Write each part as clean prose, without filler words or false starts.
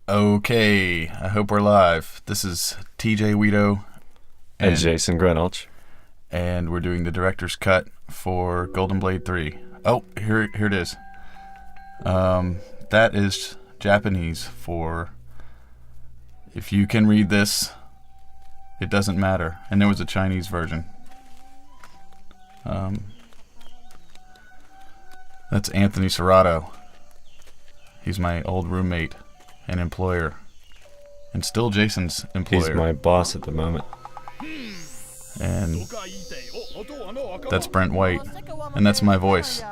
Okay, I hope we're live. This is TJ Weedo and Jason Greenwich, and we're doing the director's cut for Golden Blade 3. Oh, here it is. That is Japanese for if you can read this, it doesn't matter. And there was a Chinese version. That's Anthony Serrato. He's my old roommate and employer, and still Jason's employer. He's my boss at the moment. And that's Brent White, and that's my voice.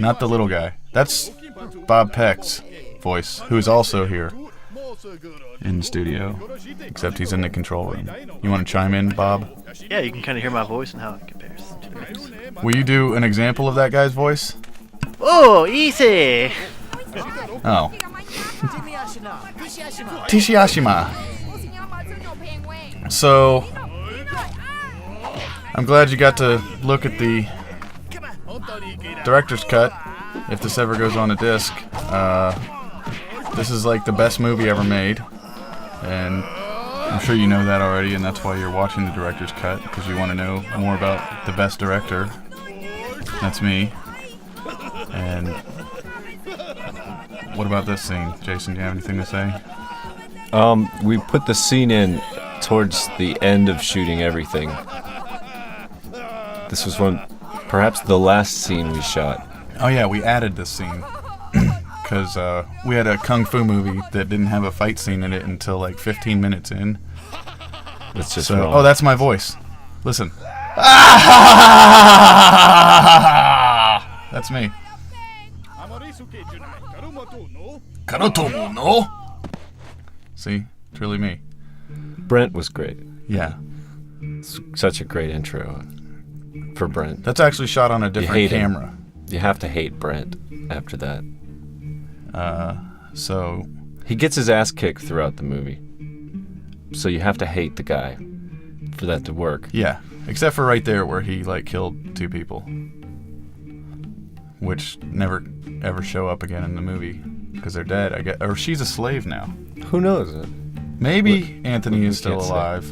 Not the little guy. That's Bob Peck's voice, who's also here in the studio, except he's in the control room. You want to chime in, Bob? Yeah, you can kind of hear my voice and how it compares to theirs. Will you do an example of that guy's voice? Oh, easy! Oh. Tishiashima. So, I'm glad you got to look at the director's cut, if this ever goes on a disc. This is like the best movie ever made, and I'm sure you know that already, and that's why you're watching the director's cut, because you want to know more about the best director. That's me. And what about this scene? Jason, do you have anything to say? We put the scene in towards the end of shooting everything. This was perhaps the last scene we shot. Oh yeah, we added this scene because we had a kung fu movie that didn't have a fight scene in it until like 15 minutes in. That's just wrong. Oh, that's my voice. Listen. That's me. Karutomo no. See, it's really me. Brent was great. Yeah. It's such a great intro for Brent. That's actually shot on a different camera. You have to hate Brent after that. So he gets his ass kicked throughout the movie. So you have to hate the guy for that to work. Yeah, except for right there where he like killed 2 people, which never ever show up again in the movie because they're dead. I guess, or she's a slave now. Who knows? Maybe Anthony is still alive,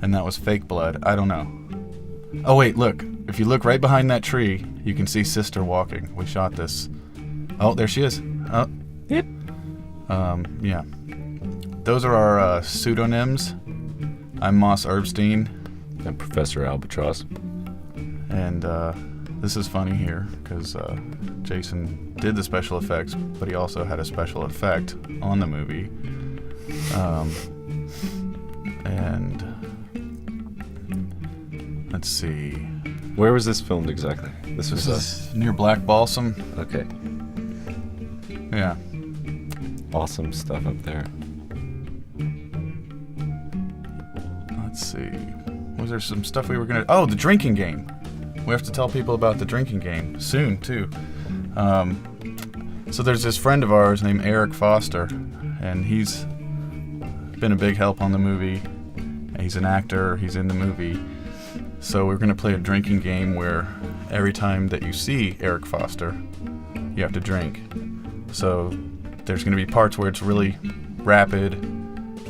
and that was fake blood. I don't know. Oh wait, look. If you look right behind that tree, you can see Sister walking. We shot this. Oh, there she is. Oh. Yep. Yeah. Those are our pseudonyms. I'm Moss Erbstein. And Professor Albatross. And this is funny here because Jason did the special effects, but he also had a special effect on the movie. And let's see. Where was this filmed exactly? This is near Black Balsam. Okay. Yeah. Awesome stuff up there. Let's see. Was there some stuff we were gonna? Oh, the drinking game. We have to tell people about the drinking game soon too. So there's this friend of ours named Eric Foster, and he's been a big help on the movie. He's an actor. He's in the movie. So we're gonna play a drinking game where every time that you see Eric Foster, you have to drink. So there's gonna be parts where it's really rapid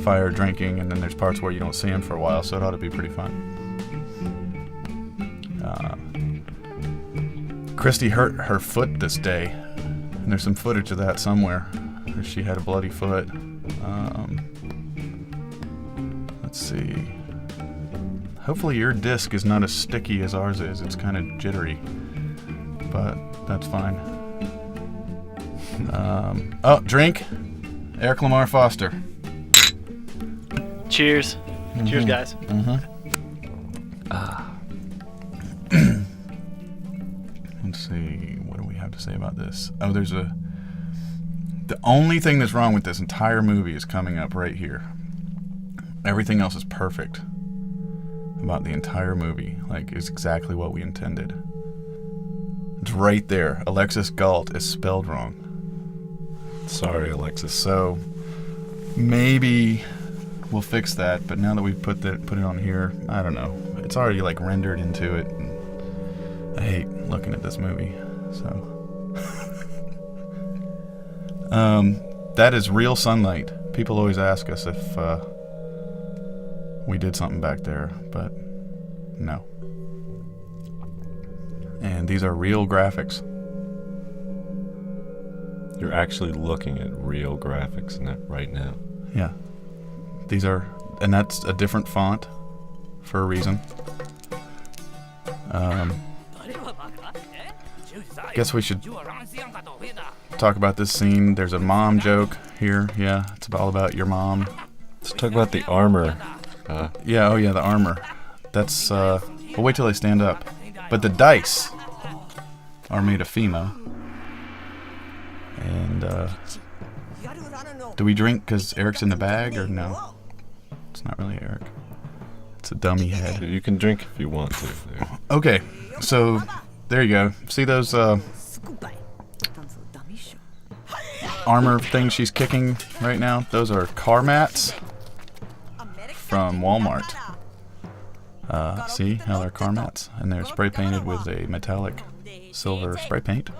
fire drinking, and then there's parts where you don't see him for a while, so it ought to be pretty fun. Christy hurt her foot this day, and there's some footage of that somewhere. She had a bloody foot. Let's see. Hopefully your disc is not as sticky as ours is. It's kind of jittery, but that's fine. Oh, drink. Eric Lamar Foster. Cheers. Mm-hmm. Cheers, guys. Mm-hmm. Let's see. What do we have to say about this? Oh, the only thing that's wrong with this entire movie is coming up right here. Everything else is perfect about the entire movie. Like, it's exactly what we intended. It's right there. Alexis Galt is spelled wrong. Sorry, Alexis. So maybe we'll fix that, but now that we've put it on here, I don't know. It's already like rendered into it. And I hate looking at this movie. So that is real sunlight. People always ask us if we did something back there, but no. And these are real graphics. You're actually looking at real graphics right now. Yeah. These are, and that's a different font for a reason. Guess we should talk about this scene. There's a mom joke here. Yeah, it's all about your mom. Let's talk about the armor. Yeah, the armor. That's, we'll wait till they stand up. But the dice are made of FEMA. And, do we drink because Eric's in the bag, or no? It's not really Eric. It's a dummy head. You can drink if you want to. Okay, so there you go. See those armor things she's kicking right now? Those are car mats from Walmart. See how they're car mats? And they're spray painted with a metallic silver spray paint.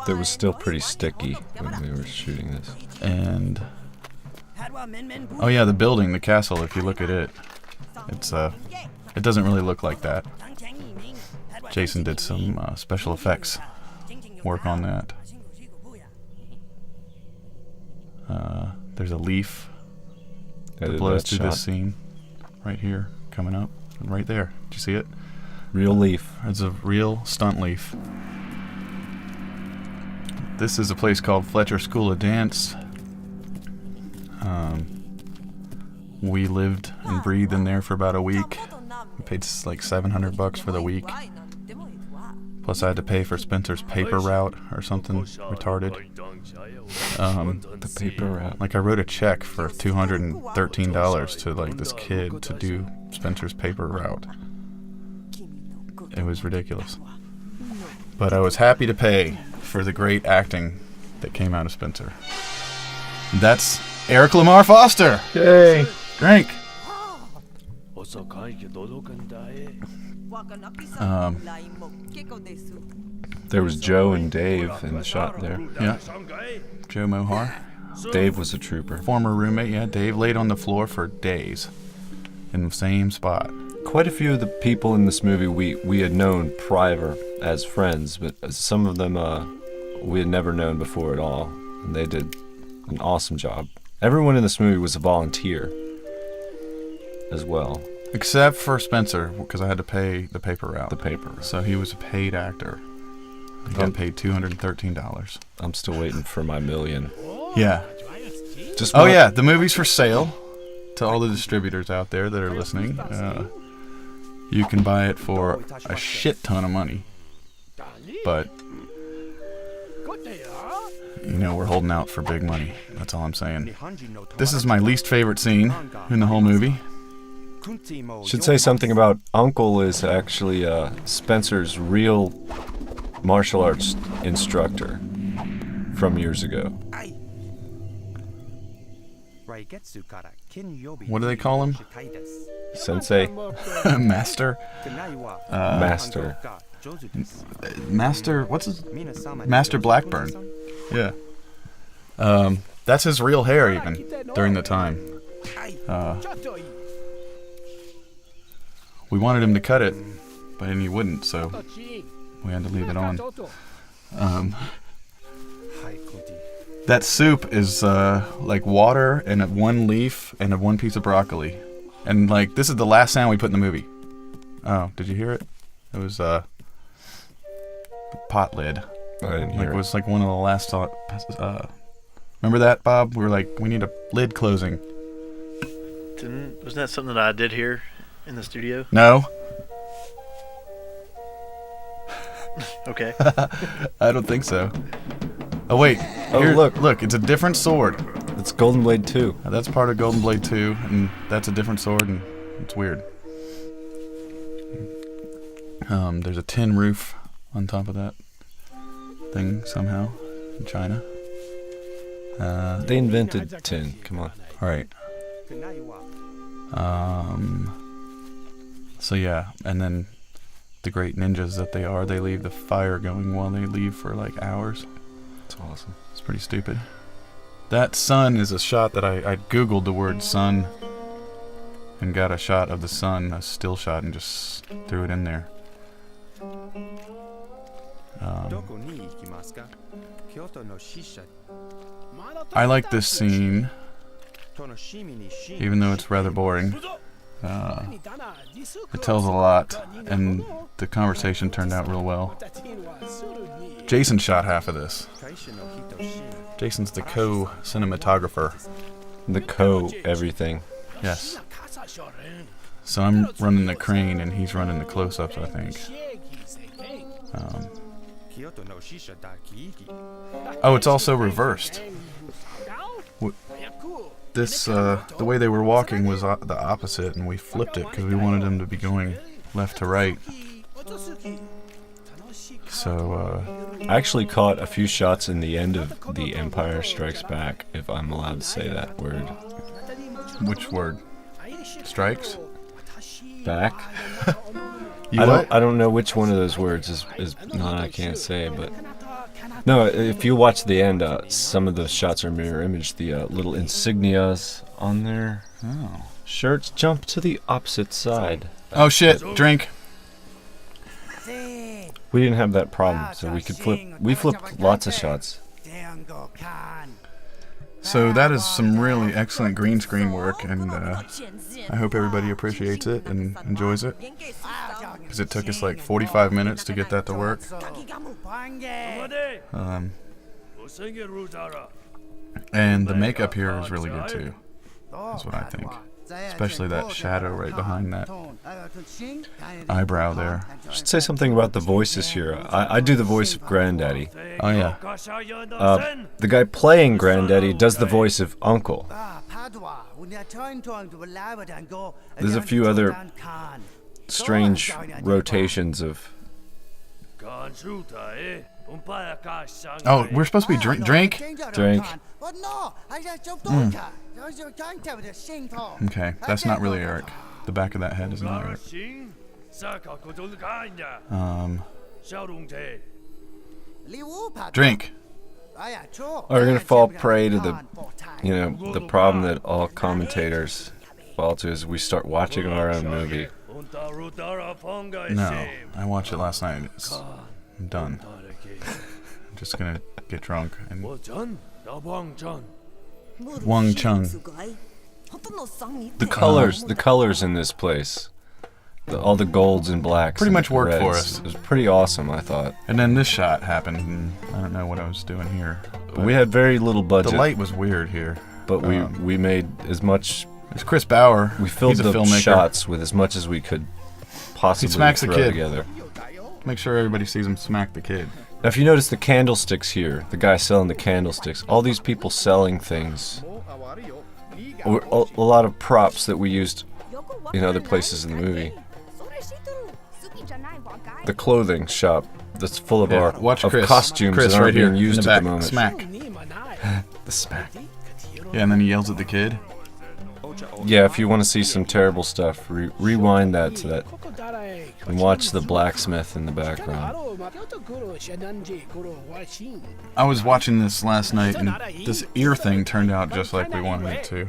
That was still pretty sticky when we were shooting this. And oh yeah, the building, the castle, if you look at it, it's it doesn't really look like that. Jason did some special effects work on that. There's a leaf that blows through this scene right here, coming up, right there. Did you see it? Real leaf. It's a real stunt leaf. This is a place called Fletcher School of Dance. We lived and breathed in there for about a week. We paid like $700 for the week. Plus I had to pay for Spencer's paper route or something retarded. The paper route. Like I wrote a check for $213 to like this kid to do Spencer's paper route. It was ridiculous. But I was happy to pay for the great acting that came out of Spencer. That's Eric Lamar Foster. Yay! Drink. There was Joe and Dave in the shot there. Yeah. Joe Mohar. Dave was a trooper. Former roommate, yeah. Dave laid on the floor for days in the same spot. Quite a few of the people in this movie we had known prior as friends, but some of them we had never known before at all. And they did an awesome job. Everyone in this movie was a volunteer as well. Except for Spencer, because I had to pay the paper route. The paper route. So he was a paid actor. He got paid $213. I'm still waiting for my million. Yeah. Oh yeah, the movie's for sale. To all the distributors out there that are listening, you can buy it for a shit ton of money. But, you know, we're holding out for big money. That's all I'm saying. This is my least favorite scene in the whole movie. Should say something about Uncle is actually Spencer's real martial arts instructor from years ago. What do they call him? Sensei? Master? Master. Master, what's his? Master Blackburn. Yeah. That's his real hair even, during the time. We wanted him to cut it, but he wouldn't, so we had to leave it on. That soup is like water and one leaf and one piece of broccoli. And like, this is the last sound we put in the movie. Oh, did you hear it? It was pot lid. I didn't hear It was like one of the last remember that, Bob? We were like, we need a lid closing. Wasn't that something that I did here in the studio? No. Okay. I don't think so. Oh wait. Oh, Here, look. Look, it's a different sword. It's Golden Blade 2. That's part of Golden Blade 2, and that's a different sword, and it's weird. There's a tin roof on top of that thing somehow in China. They invented tin. Come on. All right. So yeah, and then the great ninjas that they are, they leave the fire going while they leave for like hours. It's awesome. It's pretty stupid. That sun is a shot that I googled the word sun and got a shot of the sun, a still shot, and just threw it in there. I like this scene, even though it's rather boring. It tells a lot, and the conversation turned out real well. Jason shot half of this. Jason's the co-cinematographer. The everything. Yes. So I'm running the crane, and he's running the close-ups, I think. Oh, it's also reversed. This, the way they were walking was the opposite, and we flipped it because we wanted them to be going left to right. So, I actually caught a few shots in the end of The Empire Strikes Back, if I'm allowed to say that word. Which word? Strikes? Back? You I don't know which one of those words is not I can't say, but no, if you watch the end, some of the shots are mirror image. The little insignias on their shirts jump to the opposite side. Oh shit! Drink. We didn't have that problem, so we could flip. We flipped lots of shots. So that is some really excellent green screen work, and I hope everybody appreciates it and enjoys it. Because it took us like 45 minutes to get that to work. And the makeup here is really good too. That's what I think. Especially that shadow right behind that eyebrow there. I should say something about the voices here. I do the voice of Granddaddy. Oh yeah. The guy playing Granddaddy does the voice of Uncle. There's a few other strange rotations of... Oh, we're supposed to be drink? Drink. Okay, that's not really Eric. The back of that head is not Eric. Drink. We're gonna fall prey to the problem that all commentators fall to is we start watching our own movie. No, I watched it last night. I'm done. I'm just gonna get drunk and... Wang Chung. The colors in this place. All the golds and blacks. Pretty much worked reds. for us. It was pretty awesome, I thought. And then this shot happened, and I don't know what I was doing here. We had very little budget. The light was weird here. But we made as much... It's Chris Bauer. We filled He's a the filmmaker. shots with as much as we could possibly He smacks throw the kid. together. Make sure everybody sees him smack the kid. Now, if you notice the candlesticks here, the guy selling the candlesticks, all these people selling things, were a lot of props that we used in other places in the movie. The clothing shop that's full of our Watch Chris. costumes Chris that aren't right here being used in the at back. the moment. Smack. The smack. Yeah, and then he yells at the kid. Yeah, if you want to see some terrible stuff, rewind that to that and watch the blacksmith in the background. I was watching this last night, and this ear thing turned out just like we wanted it to.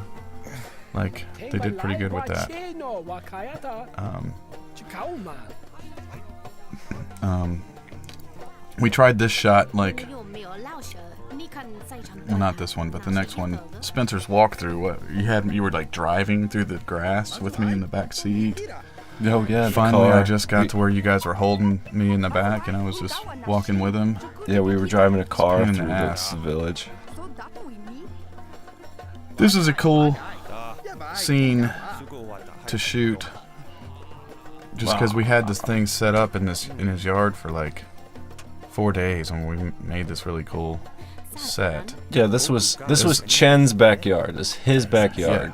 Like, they did pretty good with that. We tried this shot, like, well, not this one, but the next one, Spencer's walkthrough. What you were like driving through the grass with me in the back seat. Oh yeah. Finally, I just got to where you guys were holding me in the back, and I was just walking with him. Yeah, we were driving a car In through the ass. the village. This is a cool scene to shoot, just because we had this thing set up in his yard for like 4 days, and we made this really cool set. Yeah, this was Chen's backyard. This is his backyard.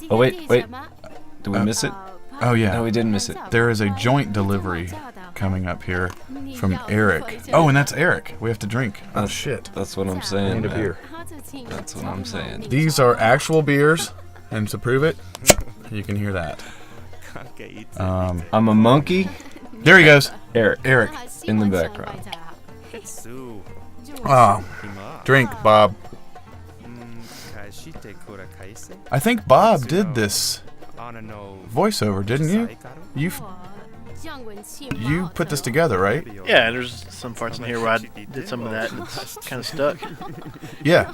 Oh wait. Did we miss it? Oh yeah. No, we didn't miss it. There is a joint delivery coming up here from Eric. Oh, and that's Eric. We have to drink. Oh shit. That's what I'm I saying. need a man. beer. That's what I'm saying. These are actual beers, and to prove it, you can hear that. I'm a monkey. There he goes. Eric in the background. Oh, drink, Bob. I think Bob did this voiceover, didn't you? You put this together, right? Yeah, there's some parts in here where I did some of that and it's kind of stuck. Yeah.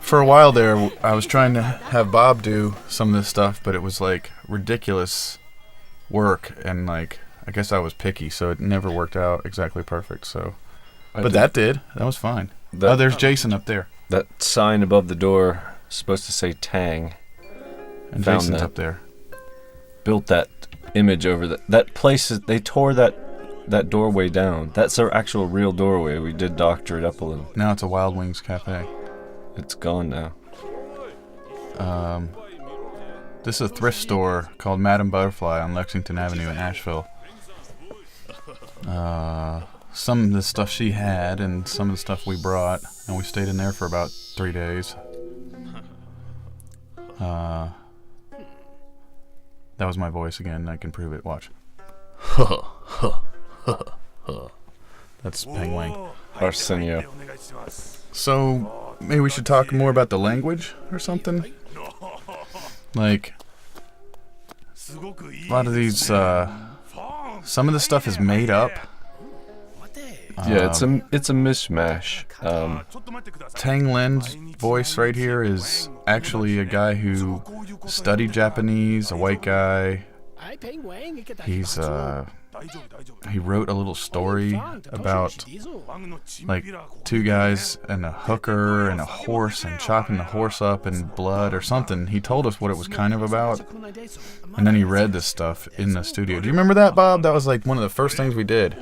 For a while there, I was trying to have Bob do some of this stuff, but it was like ridiculous work, and like I guess I was picky, so it never worked out exactly perfect. So, but that was fine. Oh, there's Jason up there, That sign above the door supposed to say Tang. and Found Jason's that. up there. Built that image over that place. They tore that doorway down. That's our actual real doorway. We did doctor it up a little. Now it's a Wild Wings Cafe. It's gone now. This is a thrift store called Madame Butterfly on Lexington Avenue in Asheville. Some of the stuff she had and some of the stuff we brought, and we stayed in there for about 3 days. That was my voice again. I can prove it. Watch. That's Peng Wang. Arsenio. So maybe we should talk more about the language or something. Like a lot of these, some of the stuff is made up. Yeah, it's a mishmash. Tang Lin's voice right here is actually a guy who studied Japanese, a white guy. He wrote a little story about like two guys and a hooker and a horse and chopping the horse up in blood or something. He told us what it was kind of about, and then he read this stuff in the studio. Do you remember that, Bob? That was like one of the first things we did.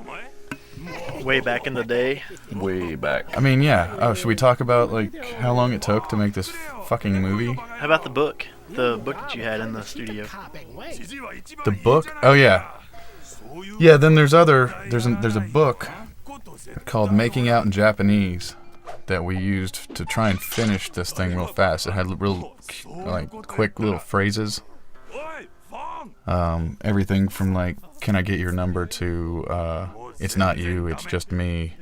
Way back in the day. Way back. I mean, yeah. Oh, should we talk about like how long it took to make this fucking movie? How about the book? The book that you had in the studio. The book? Oh yeah. Yeah, then there's a book called Making Out in Japanese that we used to try and finish this thing real fast. It had real like quick little phrases. Everything from like, can I get your number, to it's not you, it's just me,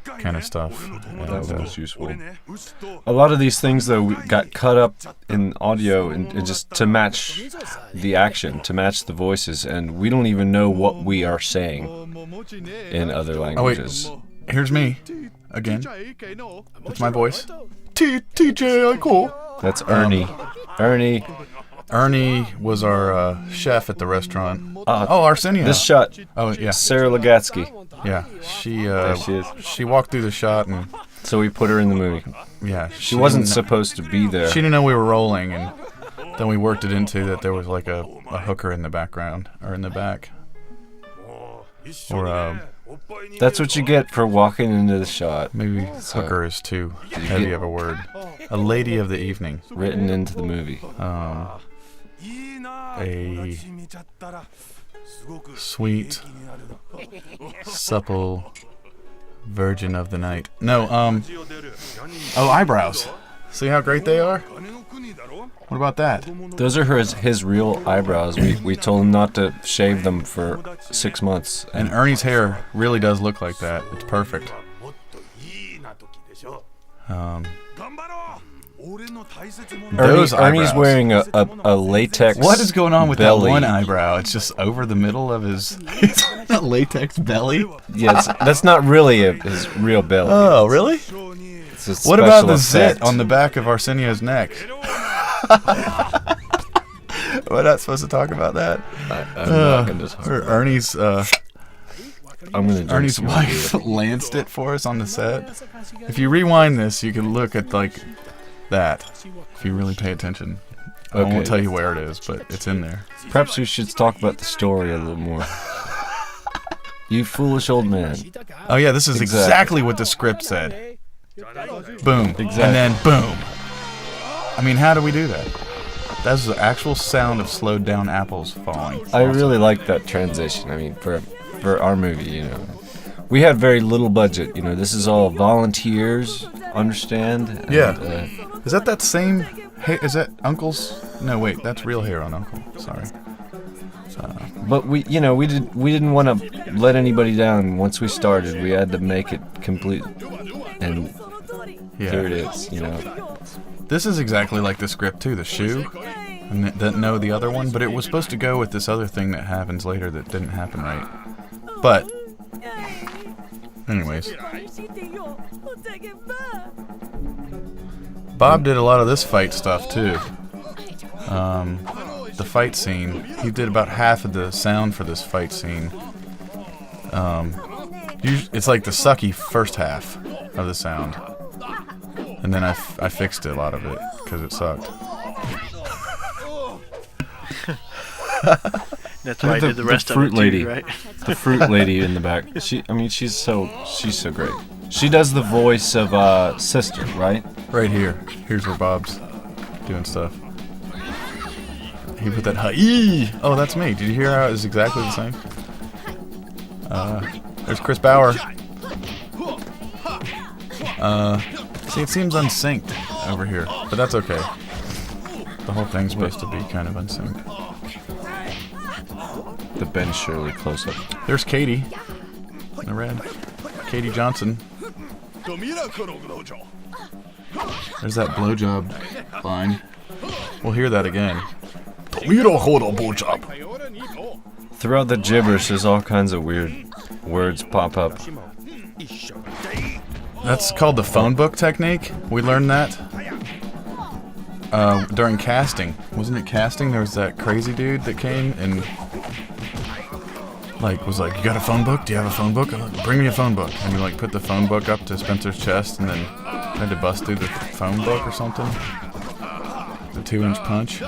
kind of stuff. That was useful. A lot of these things, though, got cut up in audio and just to match the action, to match the voices, and we don't even know what we are saying in other languages. Oh wait, here's me again. That's my voice. TJ, I call. That's Ernie. Ernie was our chef at the restaurant. Arsenio. This shot. Oh yeah. Sarah Lagatsky. Yeah, There she is. she walked through the shot, and So we put her in the movie. yeah, She wasn't didn't- supposed to be there. She didn't know we were rolling, and then we worked it into that there was like a hooker in the background or in the back, or That's what you get for walking into the shot. maybe hooker is too heavy of a word. A lady of the evening, Written into the movie. a sweet, supple virgin of the night. No, eyebrows. See how great they are? What about that? Those are his real eyebrows. We told him not to shave them for 6 months. And Ernie's hair really does look like that. It's perfect. Those Ernie's eyebrows. wearing a latex. What is going on with belly. that one eyebrow? It's just over the middle of his a latex belly. Yes, that's not really his real belly. Oh, really? It's a What about special the effect. zit on the back of Arsenio's neck? We're not supposed to talk about that. I'm not gonna talk. Or Ernie's I'm gonna drink Ernie's some wife beer. lanced it for us on the set. If you rewind this, you can look at like that. If you really pay attention. I Okay. won't tell you where it is, but it's in there. Perhaps we should talk about the story a little more. You foolish old man. Oh yeah, this is Exactly. exactly what the script said. Boom. Exactly. And then boom. I mean, how do we do that? That's the actual sound of slowed down apples falling. I really like that transition. I mean, for our movie, you know, we had very little budget. You know, this is all volunteers. Understand? And, Yeah. Is that same hair? Is that Uncle's? No, wait, that's real hair on Uncle. Sorry. But we didn't want to let anybody down. Once we started, we had to make it complete. And Yeah. here it is. You know, This is exactly like the script too, the shoe. And that know the other one, but it was supposed to go with this other thing that happens later that didn't happen right. But, anyways. Bob did a lot of this fight stuff too. The fight scene, he did about half of the sound for this fight scene. It's like the sucky first half of the sound. And then I fixed a lot of it, because it sucked. That's why I did the rest of fruit it lady, too, right? The fruit lady in the back. She's so great. She does the voice of Sister, right? Right here. Here's where Bob's doing stuff. He put that hi. Oh, that's me. Did you hear how it was exactly the same? There's Chris Bauer. See, it seems unsynced over here, but that's okay. The whole thing's supposed to be kind of unsynced. The Ben Shirley close-up. There's Katie. In the red. Katie Johnson. There's that blowjob line. We'll hear that again. Throughout the gibberish, there's all kinds of weird words pop up. That's called the phone book technique. We learned that during casting. Wasn't it casting? There was that crazy dude that came and was like, you got a phone book? Do you have a phone book? Bring me a phone book. And he put the phone book up to Spencer's chest and then had to bust through the phone book or something. The 2-inch punch.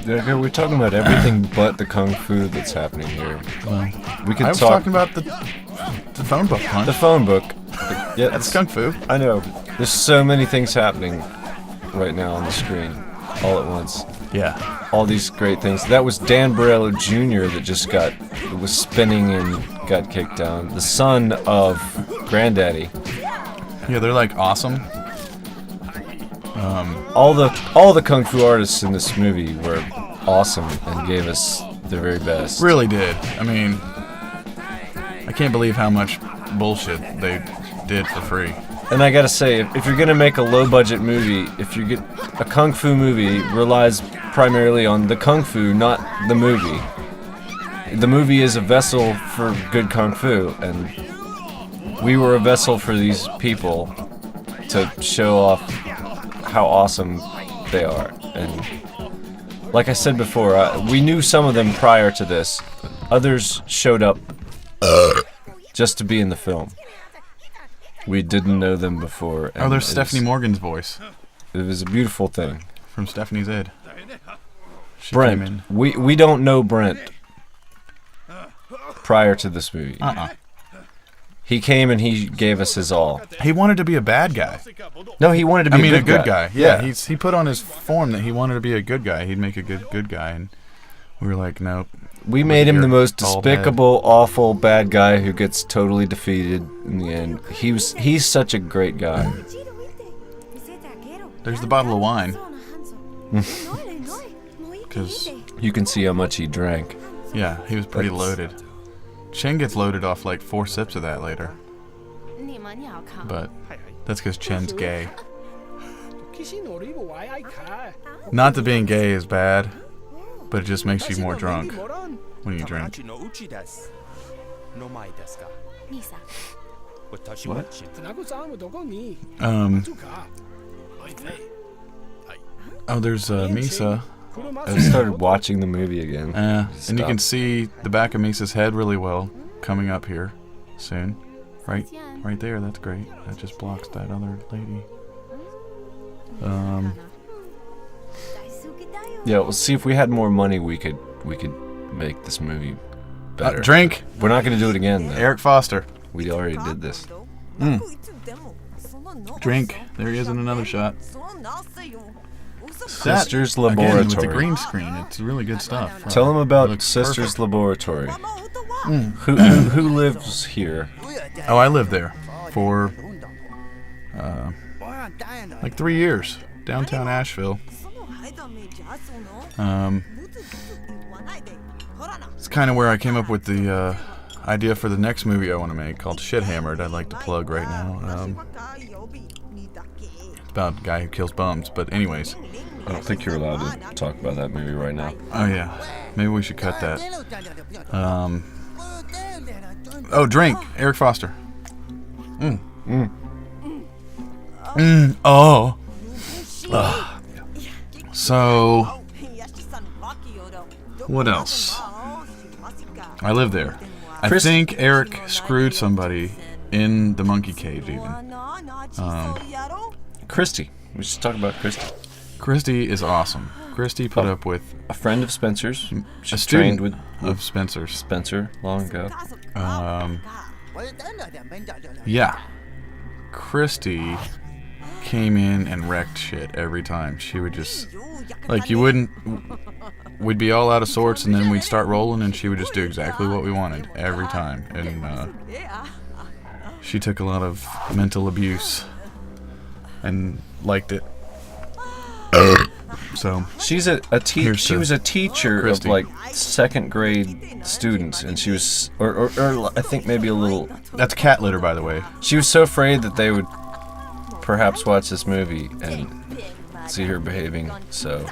Yeah, we're talking about everything but the kung fu that's happening here. We could I was talking about the phone book punch. The phone book. Yeah, That's kung fu. I know. There's so many things happening right now on the screen, all at once. Yeah. All these great things. That was Dan Barello Jr. that just was spinning and got kicked down. The son of Granddaddy. Yeah, they're awesome. All the kung fu artists in this movie were awesome and gave us their very best. Really did. I mean, I can't believe how much bullshit they did for free. And I gotta say, if you're gonna make a low-budget movie, if you get a kung fu movie, relies primarily on the kung fu, not the movie. The movie is a vessel for good kung fu, and we were a vessel for these people to show off how awesome they are. And like I said before, we knew some of them prior to this. Others showed up just to be in the film. We didn't know them before. Oh, there's Stephanie Morgan's voice. It was a beautiful thing. From Stephanie's Ed. She Brent. came in. We don't know Brent prior to this movie. He came and he gave us his all. He wanted to be a bad guy. No, he wanted to be a good guy. Yeah. He put on his form that he wanted to be a good guy. He'd make a good guy, and we were like, nope. We made him the most bald despicable, awful, bad guy who gets totally defeated in the end. He's such a great guy. There's the bottle of wine. Because, You can see how much he drank. yeah, he was pretty loaded. Chen gets loaded off 4 sips of that later. But that's because Chen's gay. Not that being gay is bad, but it just makes you more drunk when you drink. Oh, there's Misa. I started watching the movie again. And you can see the back of Misa's head really well coming up here soon. Right there, that's great. That just blocks that other lady. Yeah, we'll see if we had more money, we could make this movie better. Drink! We're not gonna do it again, though. Eric Foster. We already did this. Drink. There he is in another shot. Sisters Again, Laboratory. with the green screen. It's really good stuff. Tell them It about looks Sisters perfect. Laboratory. Who lives here? Oh, I lived there for 3 years. Downtown Asheville. It's kind of where I came up with the idea for the next movie I want to make called Shit Hammered. I'd like to plug right now. about a guy who kills bums. But anyways. I don't think you're allowed to talk about that movie right now. Oh yeah, maybe we should cut that. Oh, Drink, Eric Foster. Oh. So, what else? I live there. I think Eric screwed somebody in the monkey cage even. Christy. We should talk about Christy. Christy is awesome. Christy put up with a friend of Spencer's. A student of Spencer's. Spencer long ago. Yeah. Christy came in and wrecked shit every time. She would just, like, we'd be all out of sorts, and then we'd start rolling, and she would just do exactly what we wanted every time. And she took a lot of mental abuse and liked it. So she's she was a teacher Christy. of like second grade students, and she was, or I think maybe a little. That's cat litter, by the way. She was so afraid that they would perhaps watch this movie and see her behaving. So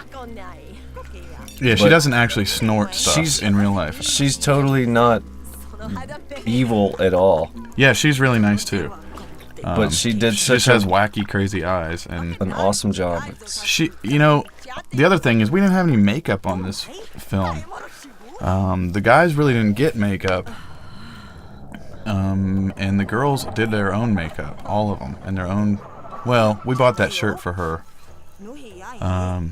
yeah, she doesn't actually snort stuff she's in real life. She's totally not evil at all. Yeah, she's really nice too. But she did She just has wacky, crazy eyes, and an awesome job. She, the other thing is we didn't have any makeup on this film. The guys really didn't get makeup, and the girls did their own makeup, all of them, and their own. Well, we bought that shirt for her. Oh,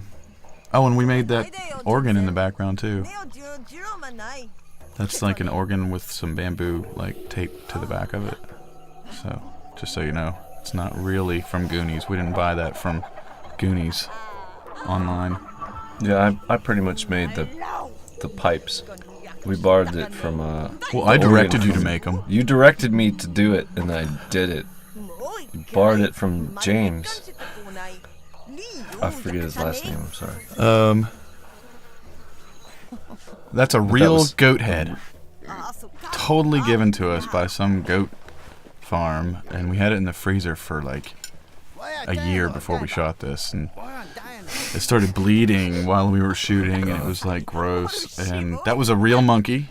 and we made that organ in the background too. That's like an organ with some bamboo like taped to the back of it. So. Just so you know, it's not really from Goonies. We didn't buy that from Goonies online. Yeah, I pretty much made the pipes. We borrowed it from. Well, I directed you to make them. You directed me to do it, and I did it. You borrowed it from James. I forget his last name. I'm sorry. That's a real goat head. Totally given to us by some goat farm, and we had it in the freezer for like a year before we shot this, and it started bleeding while we were shooting, and it was like gross. And that was a real monkey,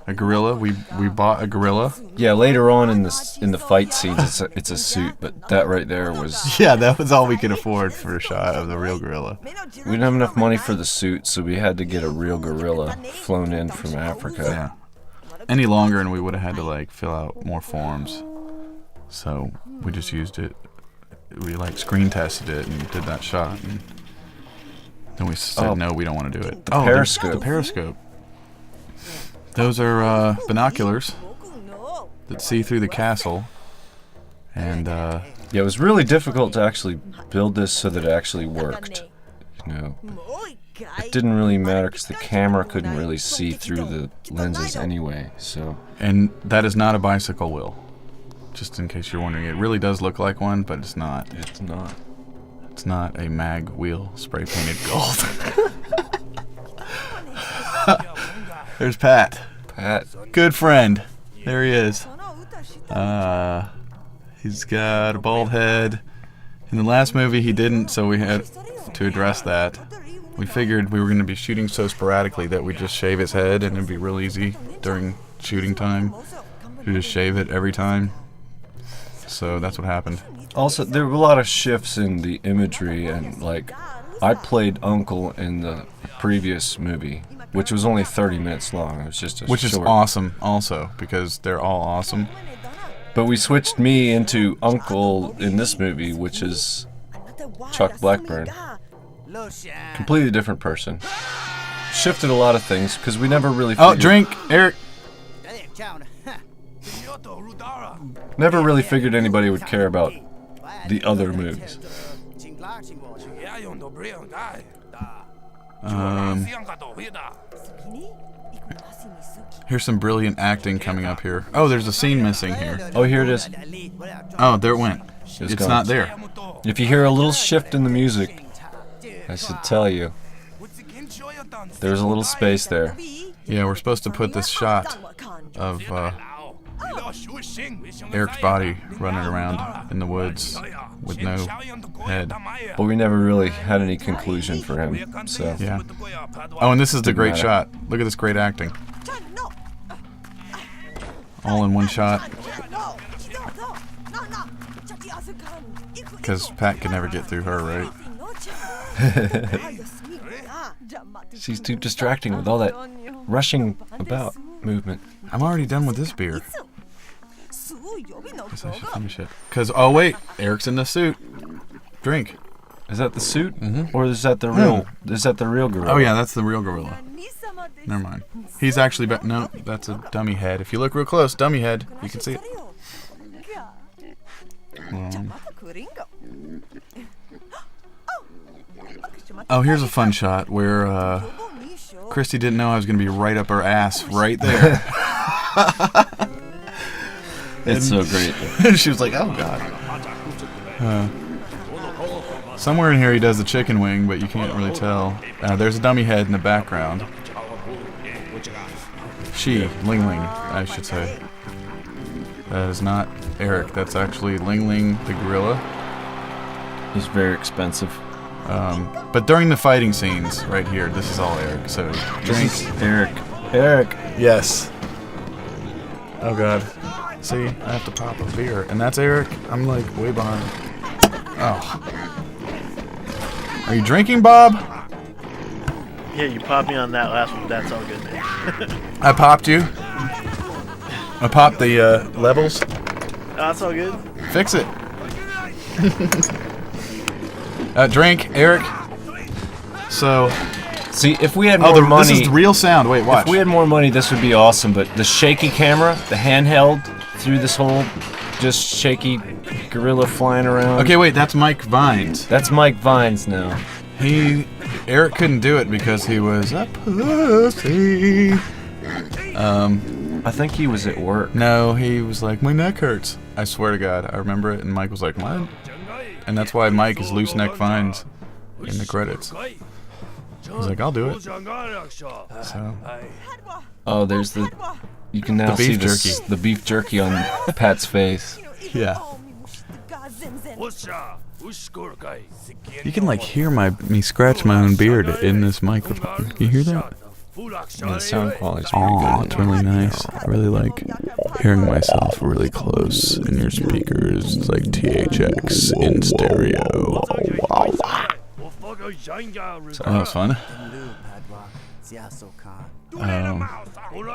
a gorilla. We bought a gorilla. Yeah, later on in the fight scenes, it's a suit, but that right there was. Yeah, that was all we could afford for a shot of the real gorilla. We didn't have enough money for the suit, so we had to get a real gorilla flown in from Africa. Yeah. Any longer, and we would have had to like fill out more forms. So we just used it. We like screen tested it and did that shot. And then we said no, we don't want to do it. The periscope. The periscope. Those are binoculars that see through the castle. And yeah, it was really difficult to actually build this so that it actually worked. It didn't really matter because the camera couldn't really see through the lenses anyway. So. And that is not a bicycle wheel. Just in case you're wondering, it really does look like one, but it's not. It's not. It's not a mag wheel spray painted gold. There's Pat. Pat. Good friend. There he is. He's got a bald head. In the last movie he didn't, so we had to address that. We figured we were going to be shooting so sporadically that we'd just shave his head and it'd be real easy during shooting time. We just shave it every time. So that's what happened. Also, there were a lot of shifts in the imagery, and like, I played Uncle in the previous movie, which was only 30 minutes long. It was just Which is awesome, also, because they're all awesome. But we switched me into Uncle in this movie, which is Chuck Blackburn. Completely different person. Shifted a lot of things because we never really. Drink, Eric. Never really figured anybody would care about the other movies. Here's some brilliant acting coming up here. Oh, there's a scene missing here. Oh, here it is. Oh, there it went. It's gone. not there. If you hear a little shift in the music, I should tell you. There's a little space there. Yeah, we're supposed to put this shot of Eric's body running around in the woods with no head. But we never really had any conclusion for him, so. Yeah. Oh, and this is the Didn't great matter. shot. Look at this great acting. All in one shot. Because Pat could never get through her, right? She's too distracting with all that rushing about movement. I'm already done with this beer. Guess I should finish it. Because, oh wait, Eric's in the suit. Drink. Is that the suit? Mhm. Or is that the real? Is that the real gorilla? Oh yeah, that's the real gorilla. Never mind. He's actually no, that's a dummy head. If you look real close, dummy head, you can see it. Oh, here's a fun shot where Christy didn't know I was gonna be right up her ass right there. It's so great. And she was like, "Oh God." Somewhere in here he does the chicken wing, but you can't really tell. There's a dummy head in the background. Ling Ling, I should say. That is not Eric. That's actually Ling Ling the gorilla. He's very expensive. But during the fighting scenes, right here, this is all Eric. So drink. Eric. Eric. Yes. Oh God. See, I have to pop a beer, and that's Eric. I'm like way behind. Oh. Are you drinking, Bob? Yeah, you popped me on that last one. That's all good, man. I popped you. I popped the levels. That's all good. Fix it. Drink, Eric. So. See, if we had more money, this is the real sound. Wait, watch. If we had more money, this would be awesome. But the shaky camera, the handheld through this whole just shaky gorilla flying around. Okay, wait, that's Mike Vines. That's Mike Vines now. Eric couldn't do it because he was a pussy. I think he was at work. No, he was like, my neck hurts. I swear to God, I remember it, and Mike was like, what? And that's why Mike is Loose Neck Vines in the credits. He's like, I'll do it. So. Oh, there's the. You can now The beef see jerky. the beef jerky on Pat's face. Yeah. You can like hear me scratch my own beard in this microphone. Can you hear that? And the sound quality's pretty Oh, good. it's really nice. I really like hearing myself really close in your speakers. It's like THX in stereo. Wow. So that was fun.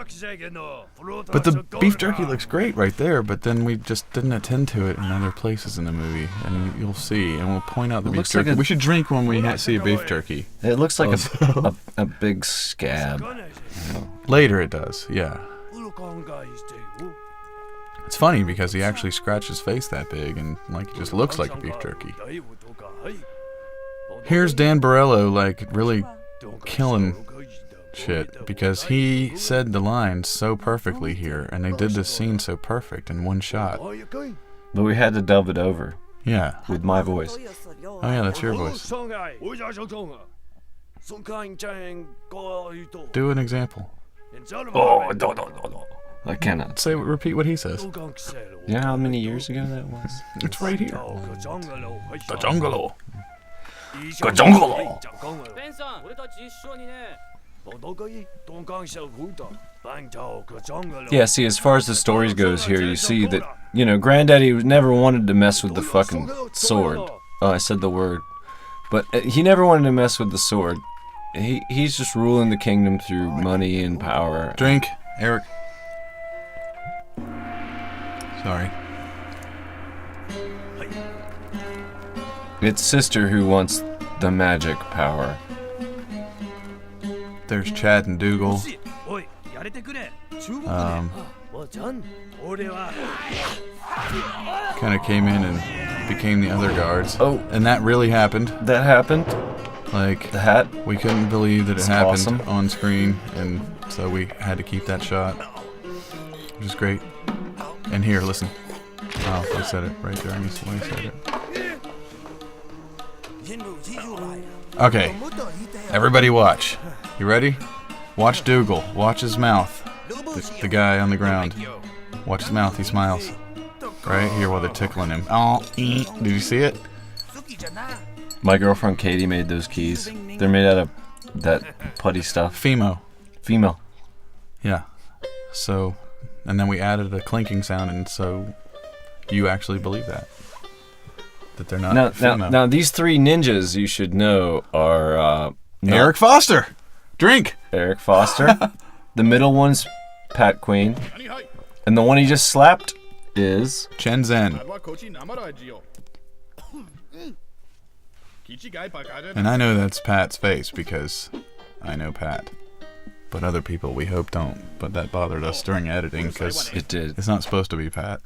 But the beef jerky looks great right there, but then we just didn't attend to it in other places in the movie, and you'll see, and we'll point out the beef looks like jerky. a- We should drink when we see a beef jerky. It looks like a big scab. Later it does, yeah. It's funny because he actually scratched his face that big, and like it just looks like a beef jerky. Here's Dan Borello like really killing shit because he said the lines so perfectly here, and they did this scene so perfect in one shot. But we had to dub it over Yeah. with my voice. Oh yeah, that's your voice. Do an example. Oh, no. I cannot. Repeat what he says. You know how many years ago that was? It's right here. The jungle. Yeah, see, as far as the stories goes here, you see that, you know, Granddaddy never wanted to mess with the fucking sword. Oh, I said the word. But he never wanted to mess with the sword. He's just ruling the kingdom through money and power. Drink, Eric. Sorry. It's Sister who wants the magic power. There's Chad and Dougal. Kind of came in and became the other guards. Oh. And that really happened. That happened? Like, The hat? we couldn't believe that it It's happened awesome. on screen, and so we had to keep that shot, which is great. And here, listen. Oh, I said it right there. I said it. Okay, everybody watch. You ready? Watch Dougal. Watch his mouth. The guy on the ground. Watch his mouth. He smiles. Right here while they're tickling him. Oh, did you see it? My girlfriend Katie made those keys. They're made out of that putty stuff. Fimo. Female. Yeah. So, and then we added a clinking sound, and so you actually believe that they're not Fimo. Now, these three ninjas you should know are Eric Foster. Drink. Eric Foster. The middle one's Pat Queen, and the one he just slapped is Chen Zhen. And I know that's Pat's face because I know Pat. But other people we hope don't. But that bothered us during editing because it did. It's not supposed to be Pat.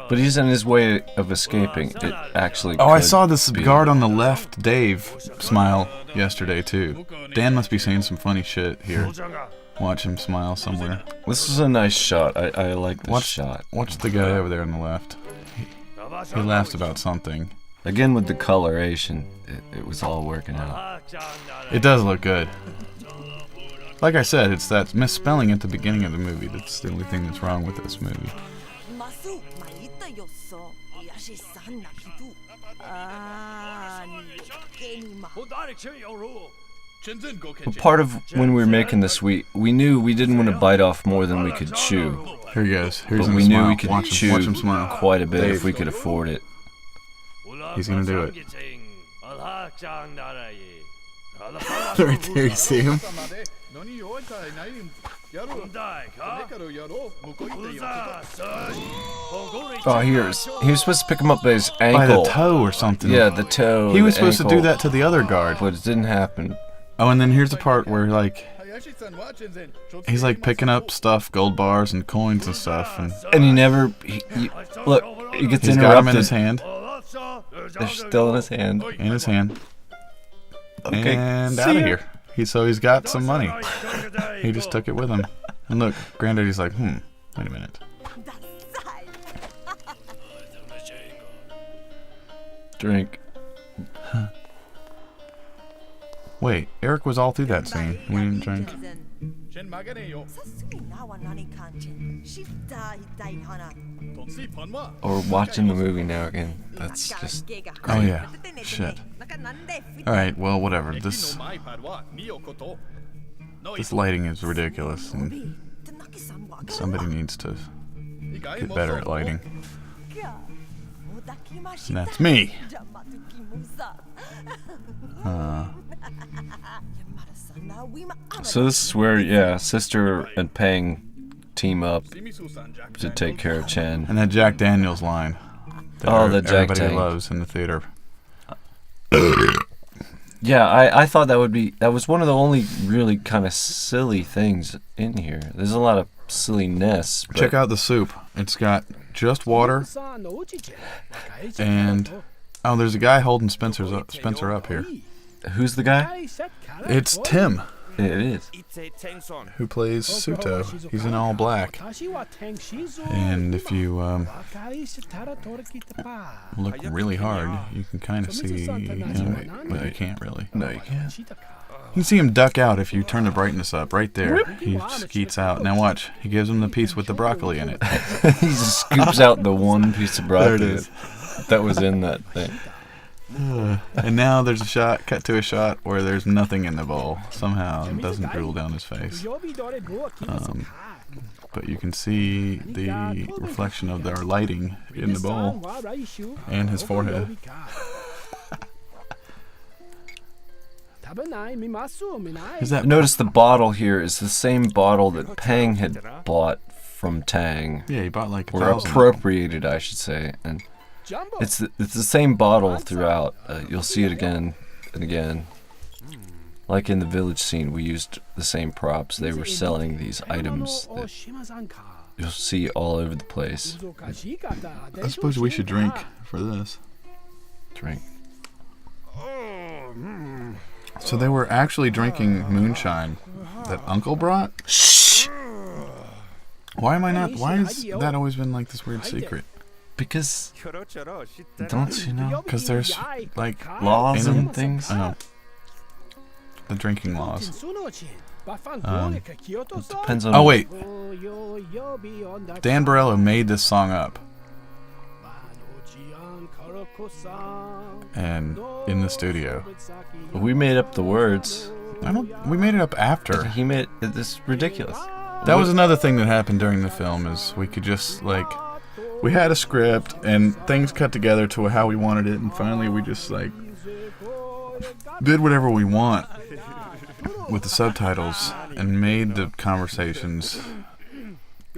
But he's in his way of escaping. It actually. Oh, I saw this guard on the left, Dave, smile yesterday too. Dan must be saying some funny shit here. Watch him smile somewhere. This is a nice shot. I like this shot. Watch the guy over there on the left. He laughs about something. Again with the coloration, it was all working out. It does look good. Like I said, it's that misspelling at the beginning of the movie that's the only thing that's wrong with this movie. Well, part of when we were making this, we knew we didn't want to bite off more than we could chew. Here he goes. Here's But we knew we could watch chew him smile. quite a bit Dave. if we could afford it. He's gonna do it. Right there, you see him? Oh, he was supposed to pick him up by his By ankle. the toe or something. Yeah, the toe. He was the supposed to do ankle, that to the other guard. but it didn't happen. Oh, and then here's the part where, like, he's, like, picking up stuff, gold bars and coins and stuff. And And he never. Look, he gets he's interrupted. got him in his hand. They're still in his hand. In his hand. Okay. And See out of ya. here. He's got some money. He just took it with him. And look, Granddaddy's like, wait a minute. Drink. Wait, Eric was all through that scene. We didn't drink. Or watching the movie now again. That's just. Oh yeah. Shit. Alright, well, whatever. This lighting is ridiculous, and somebody needs to get better at lighting. And that's me. So this is where, Sister and Peng team up to take care of Chen. And that Jack Daniels line. The Jack everybody Daniels. loves in the theater. Yeah, I thought that was one of the only really kind of silly things in here. There's a lot of silliness. But Check out the soup. It's got just water and there's a guy holding Spencer up here. Who's the guy? It's Tim, It is. who plays Suto. He's in all black. And if you look really hard, you can kind of see him, but you can't really. No, you can't. You can see him duck out if you turn the brightness up. Right there, he skeets out. Now watch, he gives him the piece with the broccoli in it. He just scoops out the one piece of broccoli There it is. that was in that thing. And now there's cut to a shot where there's nothing in the bowl. Somehow it doesn't drool down his face. But you can see the reflection of their lighting in the bowl and his forehead. Notice the bottle here is the same bottle that Pang had bought from Tang. Yeah, he bought like Or 1,000. appropriated, I should say. And it's the same bottle throughout. You'll see it again and again. Like in the village scene, we used the same props. They were selling these items that you'll see all over the place. I suppose we should drink for this. Drink. So they were actually drinking moonshine that Uncle brought? Shh! Why has that always been like this weird secret? Because, don't you know? Because there's like Laws in 'em- and things? I know. The drinking laws. Depends on. Oh wait, Dan Barello made this song up, and in the studio. We made up the words. We made it up after. He made this ridiculous. That was another thing that happened during the film is we could just we had a script and things cut together to how we wanted it, and finally we just did whatever we want with the subtitles and made the conversations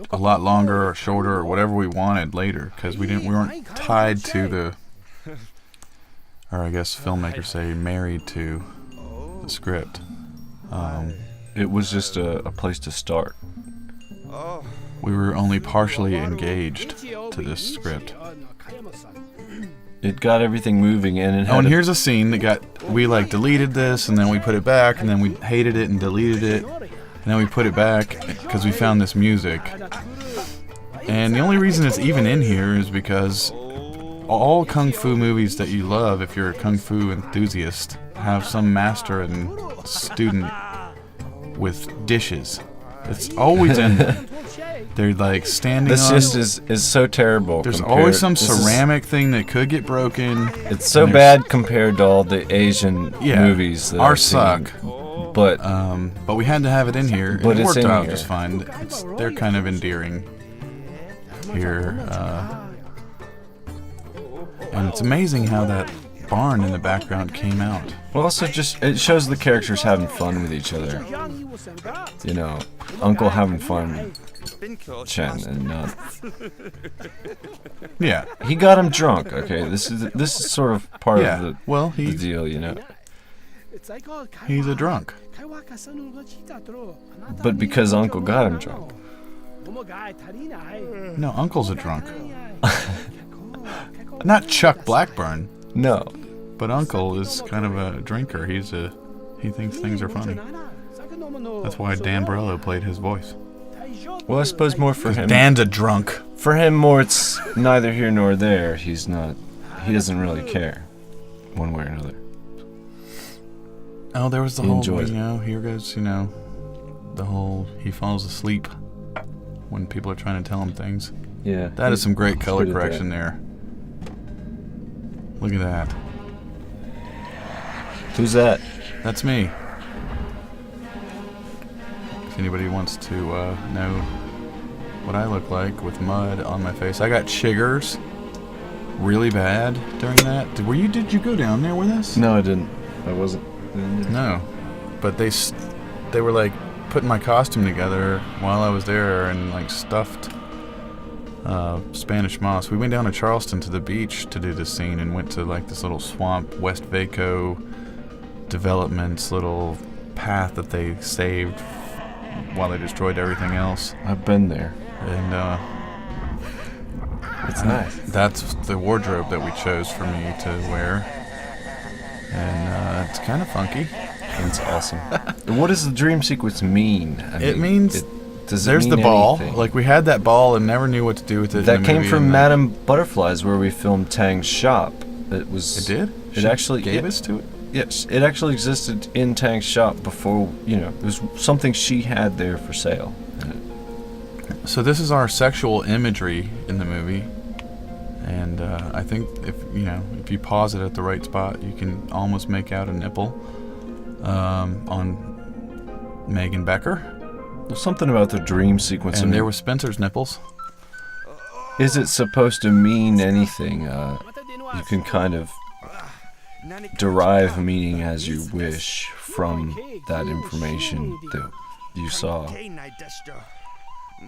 a lot longer or shorter or whatever we wanted later, because we weren't tied to or I guess filmmakers say married to the script. It was just a place to start. We were only partially engaged to this script. It got everything moving, and it had And here's a scene that we deleted this, and then we put it back, and then we hated it and deleted it, and then we put it back because we found this music. And the only reason it's even in here is because all kung fu movies that you love, if you're a kung fu enthusiast, have some master and student with dishes. It's always in there. They're standing This on... just is so terrible. There's always some ceramic thing that could get broken. It's so bad compared to all the Asian movies that ours suck. But we had to have it in here. But it it's worked in out here. just fine. They're kind of endearing here. And it's amazing how that barn in the background came out. Well, also it shows the characters having fun with each other. You know, Uncle having fun, Chen, and not. Yeah, he got him drunk. Okay, this is sort of part of the deal, you know. He's a drunk. But because Uncle got him drunk. No, Uncle's a drunk. Not Chuck Blackburn. No. But Uncle is kind of a drinker. He thinks things are funny. That's why Dan Barello played his voice. Well, I suppose more for him. Dan's a drunk. For him, more it's neither here nor there. He doesn't really care, one way or another. Oh, there was the whole, here goes, the whole, he falls asleep when people are trying to tell him things. Yeah. That is some great color correction there. Look at that. Who's that? That's me. If anybody wants to know what I look like with mud on my face, I got chiggers really bad during that. Did you go down there with us? No, I didn't. I wasn't. No, but they were putting my costume together while I was there and stuffed Spanish moss. We went down to Charleston to the beach to do this scene and went to this little swamp, West Vaco Development's little path that they saved while they destroyed everything else. I've been there. And it's nice. That's the wardrobe that we chose for me to wear. And it's kind of funky. It's awesome. What does the dream sequence mean? It means there's the ball. Anything? We had that ball and never knew what to do with it. That came from Madame Butterflies, where we filmed Tang's shop. It did? It actually gave us to it? Yes, it actually existed in Tang's shop before, it was something she had there for sale. So this is our sexual imagery in the movie. And I think if you pause it at the right spot, you can almost make out a nipple on Megan Becker. There's something about the dream sequence. And there was Spencer's nipples. Is it supposed to mean anything? You can kind of derive meaning as you wish from that information that you saw.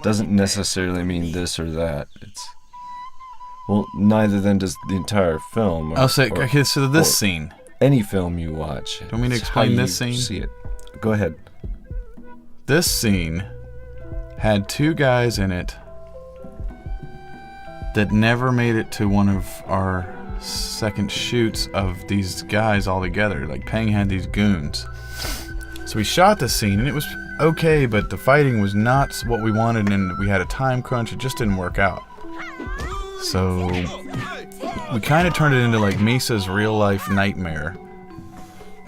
Doesn't necessarily mean this or that. Well, neither then does the entire film. I'll say, okay, so this scene. Any film you watch. Do you want me to explain this scene? See it. Go ahead. This scene had two guys in it that never made it to one of our second shoots of these guys all together. Peng had these goons. So we shot the scene, and it was okay, but the fighting was not what we wanted, and we had a time crunch. It just didn't work out. So we kind of turned it into Misa's real life nightmare.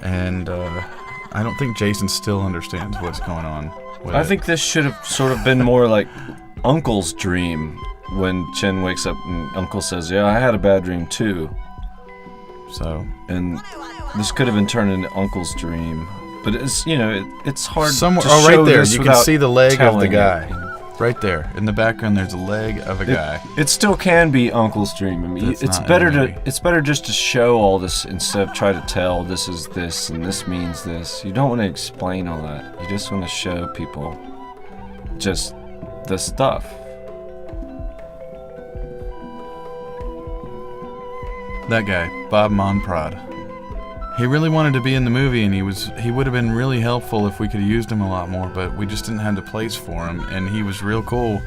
And I don't think Jason still understands what's going on with I it. think this should have sort of been more like Uncle's dream when Chen wakes up and Uncle says, "Yeah, I had a bad dream too." So, And this could have been turned into Uncle's dream, but it's it's hard. somewhere, to oh, show right there, this you can without see the leg of the telling guy. it. Right there, in the background, there's a leg of a guy. It still can be Uncle's dream. I mean, That's it's not better in the to movie. it's better just to show all this instead of try to tell this is this and this means this. You don't want to explain all that. You just want to show people just the stuff. That guy, Bob Monprod. He really wanted to be in the movie, and he would have been really helpful if we could have used him a lot more, but we just didn't have the place for him, and he was real cool.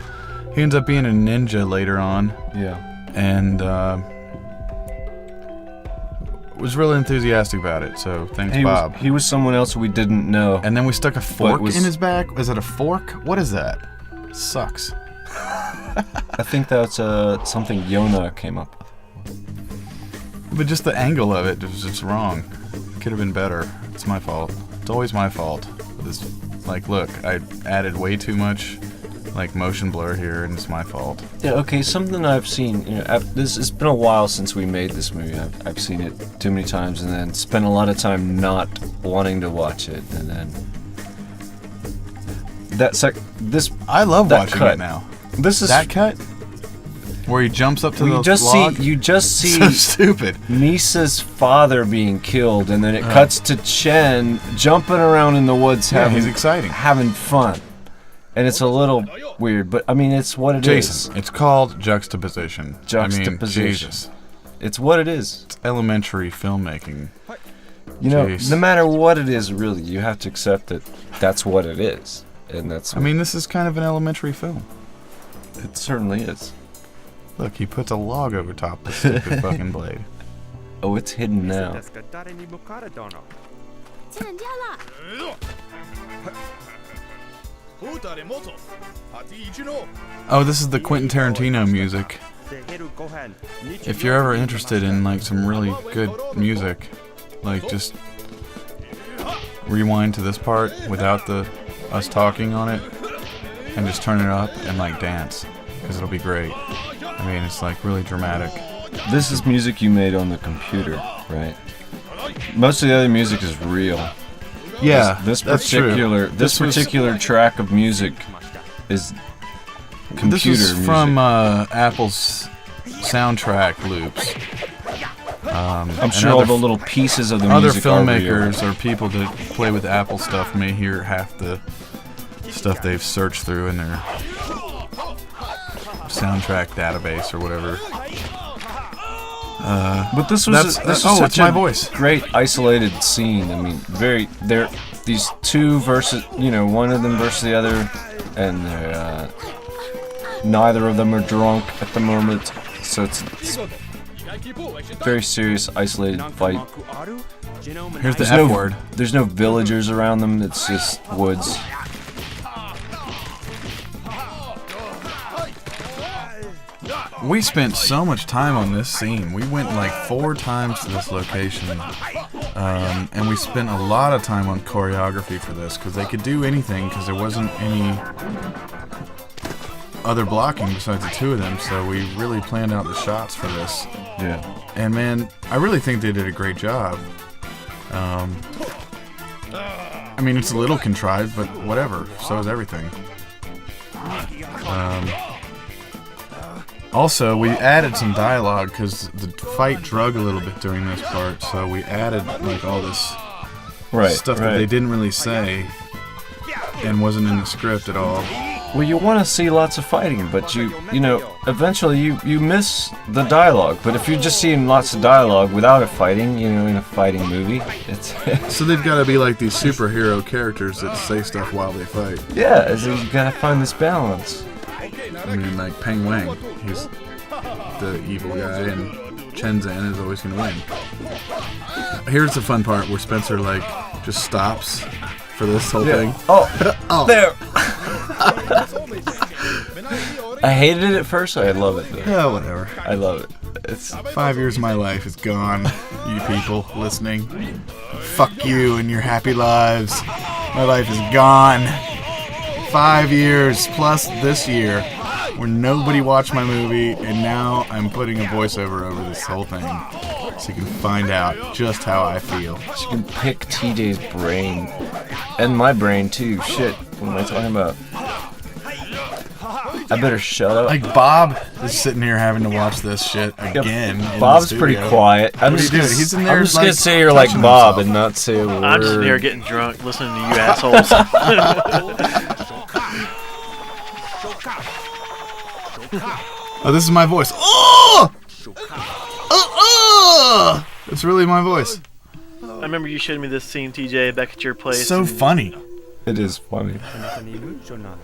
He ends up being a ninja later on, Yeah. and was really enthusiastic about it, so thanks, Bob. He was someone else we didn't know. And then we stuck a fork was- in his back. Is it a fork? What is that? Sucks. I think that's something Yona came up with. But just the angle of it was just wrong. Could have been better. It's my fault. It's always my fault. This, like, look, I added way too much, like, motion blur here, and it's my fault. Yeah, okay, something I've seen, it's been a while since we made this movie. I've seen it too many times and then spent a lot of time not wanting to watch it, and then this I love that watching cut. it now. This is That cut? Where he jumps up to you the just log? see So stupid. Nisa's father being killed, and then it cuts to Chen jumping around in the woods Yeah, he's exciting. having fun. And it's a little weird, but I mean, it's what it is. Jason, it's called juxtaposition. Juxtaposition. I mean, Jesus. It's what it is. It's elementary filmmaking. You know, Jeez. no matter what it is, really, you have to accept that that's what it is. And that's I mean, this is kind of an elementary film. it certainly is. Look, he puts a log over top the stupid fucking blade. Oh, it's hidden now. ですが誰にも彼殿剪掉了。Oh, this is the Quentin Tarantino music. でヘルご飯 If you're ever interested in like some really good music, like just rewind to this part without us talking on it, and just turn it up and like dance, because it'll be great. I mean, it's like really dramatic. This is music you made on the computer, right? Most of the other music is real. Yeah, This that's true. particular this was- particular track of music is computer This is music. from Apple's soundtrack loops. I'm and sure all other the little pieces of the Other music are real. filmmakers or people that play with Apple stuff may hear half the stuff they've searched through in their soundtrack database or whatever. But this was That's- this oh, was it's such my a voice. great isolated scene. I mean, these two versus one of them versus the other, and neither of them are drunk at the moment, so it's very serious isolated fight. あるジェノム Here's the There's F no word. There's no villagers around them. It's just woods. We spent so much time on this scene. We went like 4 times to this location. And we spent a lot of time on choreography for this, because they could do anything, because there wasn't any other blocking besides the two of them, so we really planned out the shots for this. Yeah. And man, I really think they did a great job. I mean, it's a little contrived, but whatever. So is everything. Also, we added some dialogue because the fight drug a little bit during this part, so we added like all this stuff that they didn't really say and wasn't in the script at all. Well, you want to see lots of fighting, but eventually you miss the dialogue. But if you're just seeing lots of dialogue without a fighting, in a fighting movie, it's So they've got to be like these superhero characters that say stuff while they fight. yeah. So you gotta find this balance. I mean, like Peng Wang, he's the evil guy, and Chen Zan is always going to win. Here's the fun part where Spencer like just stops for this whole thing. Oh, Oh. there. I hated it at first. I love it. Though. Yeah, whatever. I love it. It's 5 years of my life is gone, you people listening. Fuck you and your happy lives. My life is gone. 5 years plus this year where nobody watched my movie, and now I'm putting a voiceover over this whole thing so you can find out just how I feel. you can pick TJ's brain and my brain too. Shit, what am I talking about? I better shut up. Like, Bob is sitting here having to watch this shit again. in Bob's the pretty studio. quiet. I'm What are just you gonna, doing? He's in there, I'm just like, gonna say you're like touching Bob himself. and not say a word. I'm just in here getting drunk, listening to you assholes. Oh, this is my voice. Oh! It's really my voice. I remember you showed me this scene, TJ, back at your place. So and funny. It is funny. あなたに夢中なの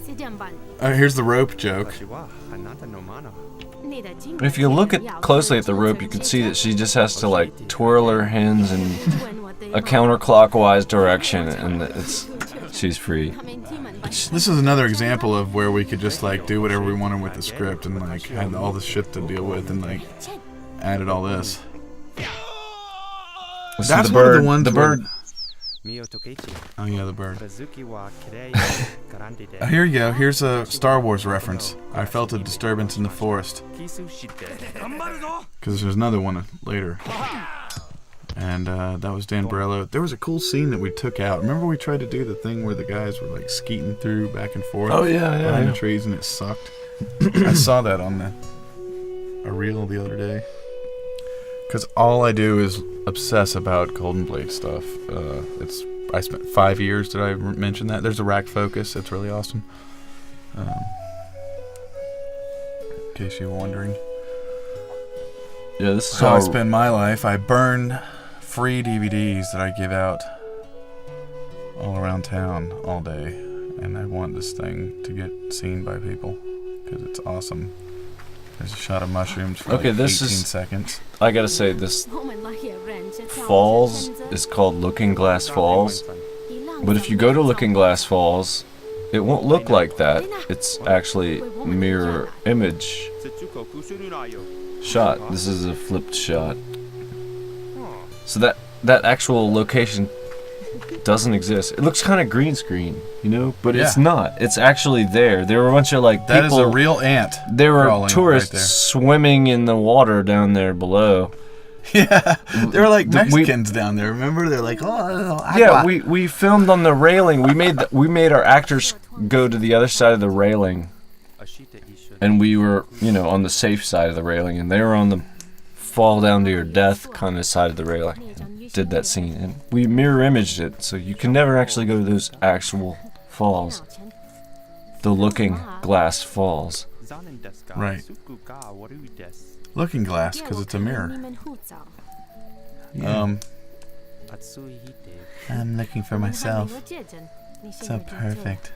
是这样办。 Here's the rope joke. 私はあなたのマナ你的经 If you look at closely at the rope, you can see that she just has to like twirl her hands in a counterclockwise direction, and she's free. This is another example of where we could just like do whatever we wanted with the script and like had all this shit to deal with and like added all this. This That's is one of the ones The where- bird. 身を解けち Oh yeah, the bird. 続きはきれいに絡んでて Here you go. Here's a Star Wars reference. I felt a disturbance in the forest. キスして頑張るぞ Because there's another one later. And that was Dan Barello. There was a cool scene that we took out. Remember we tried to do the thing where the guys were like skeeting through back and forth Oh, yeah, behind yeah. the trees and it sucked? I saw that on a reel the other day. Because all I do is obsess about Golden Blade stuff. I spent 5 years, did I mention that? There's a rack focus. It's really awesome. In case you were wondering. Yeah, this is So I how spend my life. I burn free DVDs that I give out all around town all day, and I want this thing to get seen by people because it's awesome. There's a shot of mushrooms for Okay, like this 18 is- seconds. I gotta say, this 我们那些人是跳舞 falls 是选择 is called Looking Glass Falls. But if you go to Looking Glass Falls, it won't look like that. It's actually mirror image 接触するなよ shot. This is a flipped shot. So that actual location doesn't exist. It looks kind of green screen, you know, but it's Yeah. not. It's actually there. There were a bunch of like That is people. a real ant. There were crawling tourists right swimming in the water down there below. Yeah, they were like We- Mexicans down there. Remember? They're like, oh, Yeah, we filmed on the railing. We made our actors go to the other side of the railing, 明日一緒に and we were, on the safe side of the railing, and they were on the fall down to your death kind of side of the railing. And did that scene, and we mirror imaged it, so you can never actually go to those actual falls, the Looking Glass Falls. 残念ですが Right. すぐが悪いです Looking glass, because it's a mirror. 你们护照 暑い日で I'm looking for 还没 myself. 有戒指你现 So 在就做 perfect.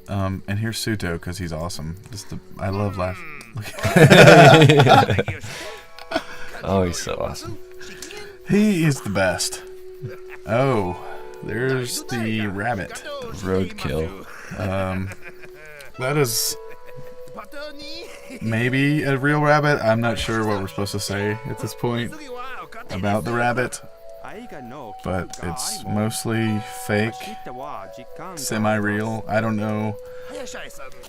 And here's Suto because he's awesome. I love laugh. Oh, he's so awesome. He is the best. Oh, there's the rabbit. Roadkill. That is maybe a real rabbit. I'm not sure what we're supposed to say at this point about the rabbit, 愛がの but it's mostly fake, 明日は時間が semi-real. I don't know.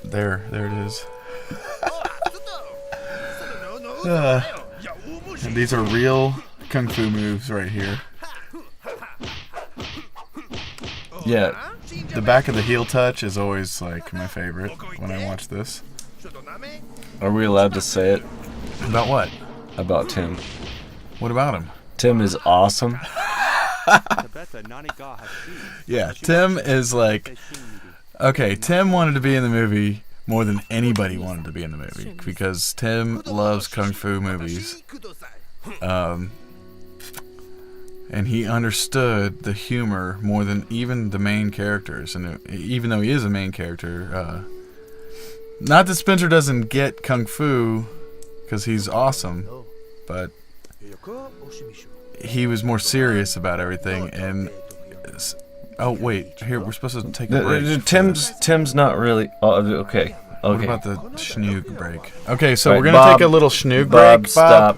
There it is. And these are real kung fu moves right here. Yeah, The back of the heel touch is always like my favorite when I watch this. are we allowed to say it About what? about Tim? What about him? Tim is awesome. 食べて何が欲しい Yeah, Tim is like, okay, Tim wanted to be in the movie more than anybody wanted to be in the movie because Tim loves kung fu movies. And he understood the humor more than even the main characters. And even though he is a main character, not that Spencer doesn't get kung fu because he's awesome, but he was more serious about everything. And oh wait, here we're supposed to take a break. Tim's not really. Okay, What Okay. about the schnoog break? Okay, so Right, we're gonna Bob- take a little schnoog Bob, break. Bob, stop.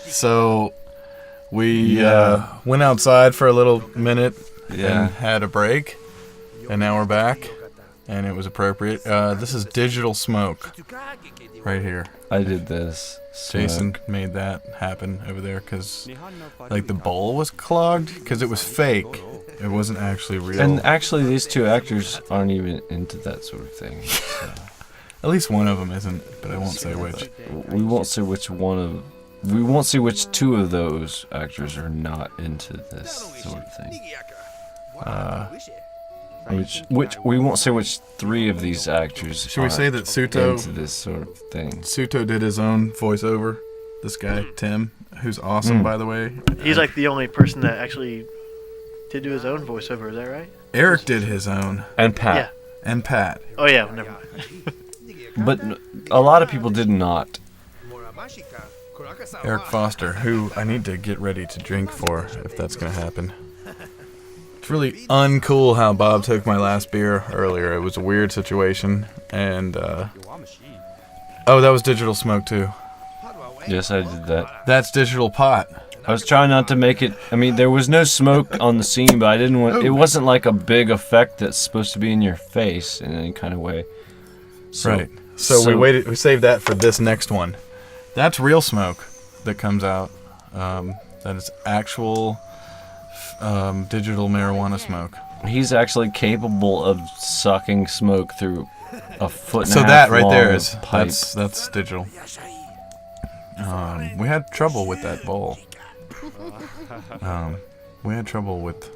So we Yeah. went outside for a little minute Yeah. and had a break, and now we're back, and it was appropriate. This is digital smoke right here. I did this. Jason made that happen over there because like the bowl was clogged because it was fake. It wasn't actually real. And actually, these two actors aren't even into that sort of thing. So. At least one of them isn't, but I won't say which. We won't say which one of. We won't see which two of those actors are not into this sort of thing. Which we won't say which three of these actors. Should we say aren't that Suto into this sort of thing? Suto did his own voiceover? This guy Tim, who's awesome by the way. He's like the only person that actually did do his own voiceover. Is that right? Eric did his own, And Pat. Yeah. and Pat. Oh yeah. Never mind. But a lot of people did not. Eric Foster, who I need to get ready to drink for if that's gonna happen. It's really uncool how Bob took my last beer earlier. It was a weird situation, and oh, that was digital smoke too. Yes, I did that. That's digital pot. I was trying not to make it. I mean, there was no smoke on the scene, but I didn't want. It wasn't like a big effect that's supposed to be in your face in any kind of way. So, Right. So we saved that for this next one. That's real smoke that comes out. That is actual digital marijuana smoke. He's actually capable of sucking smoke through a foot and So a half that right long there is pipe. that's digital. We had trouble with that bowl. We had trouble with.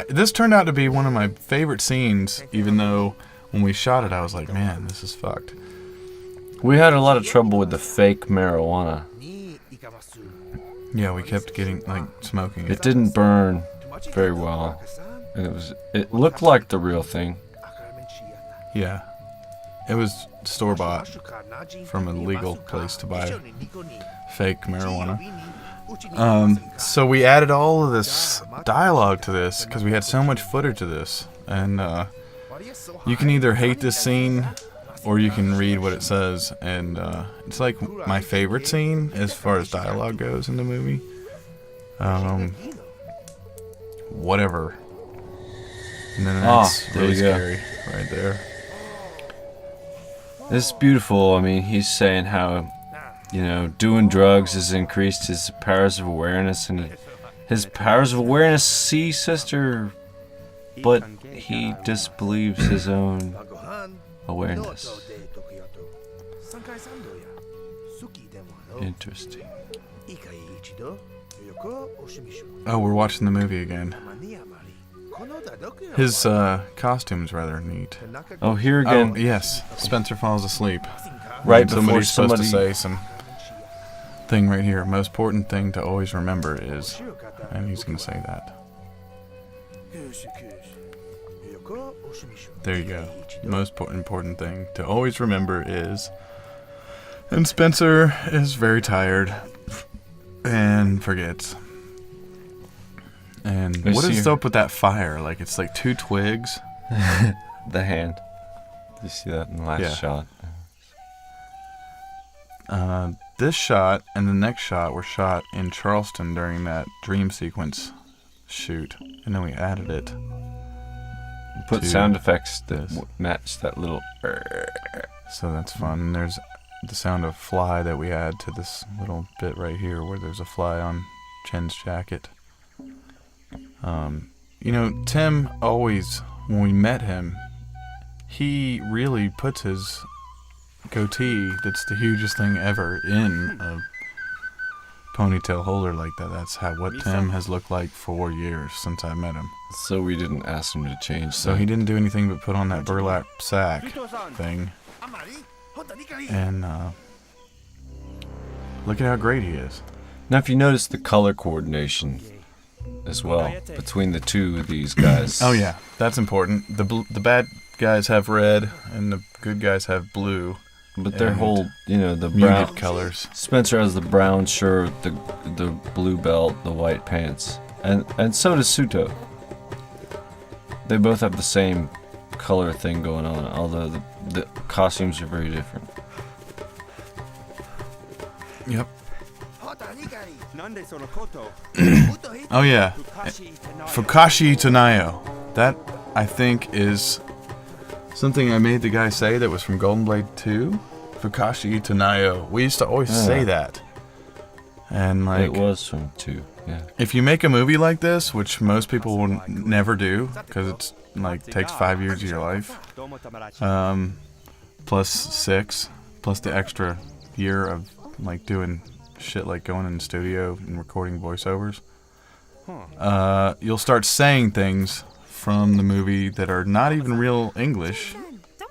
This turned out to be one of my favorite scenes, even though when we shot it, I was like, man, this is fucked. We had a lot of trouble with the fake marijuana. Yeah, we kept getting smoking It it. didn't burn very well. It looked like the real thing. Yeah, it was store bought from a legal place to buy fake marijuana. So we added all of this dialogue to this because we had so much footage of this, and you can either hate this scene or you can read what it says, and it's like my favorite scene as far as dialogue goes in the movie. Whatever. And then that's there really you go. scary right there. It's beautiful. I mean, he's saying how, doing drugs has increased his powers of awareness, and his powers of awareness see sister, but he disbelieves his own awareness. Interesting. Oh, we're watching the movie again. His costume's rather neat. Oh, here again. Oh, yes. Spencer falls asleep. Right And before somebody's supposed to somebody- say some thing right here. Most important thing to always remember is, and he's going to say that. There you go. Most important thing to always remember is, and Spencer is very tired and forgets. And I what see is her. up with that fire? Like it's like two twigs. The hand. You see that in the last Yeah. shot? This shot and the next shot were shot in Charleston during that dream sequence shoot, and then we added it. Put to sound effects that this. match that little. So that's fun. And there's the sound of fly that we add to this little bit right here where there's a fly on Chen's jacket. Tim always, when we met him, he really puts his goatee, that's the hugest thing ever, in a ponytail holder like that. That's what Tim has looked like for years since I met him. So we didn't ask him to change. So he didn't do anything but put on that burlap sack thing. And look at how great he is. Now, if you notice the color coordination as well between the two of these guys. Oh yeah, that's important. The bad guys have red and the good guys have blue. But their and whole, the Muted brown colors. Spencer has the brown shirt, the blue belt, the white pants, and so does Suto. They both have the same color thing going on, although the costumes are very different. Yep. なんでそのこと Oh yeah. 昔ってない Fukashi Tanayo. That, I think, is something I made the guy say that was from Golden Blade 2. Fukashi Tanayo. We used to always say that. And like, It was from 2, yeah. if you make a movie like this, which most people will never do, because it's like takes 5 years of your life, どうも友達 plus 6, plus the extra year of like doing shit like going in the studio and recording voiceovers, you'll start saying things from the movie that are not even real English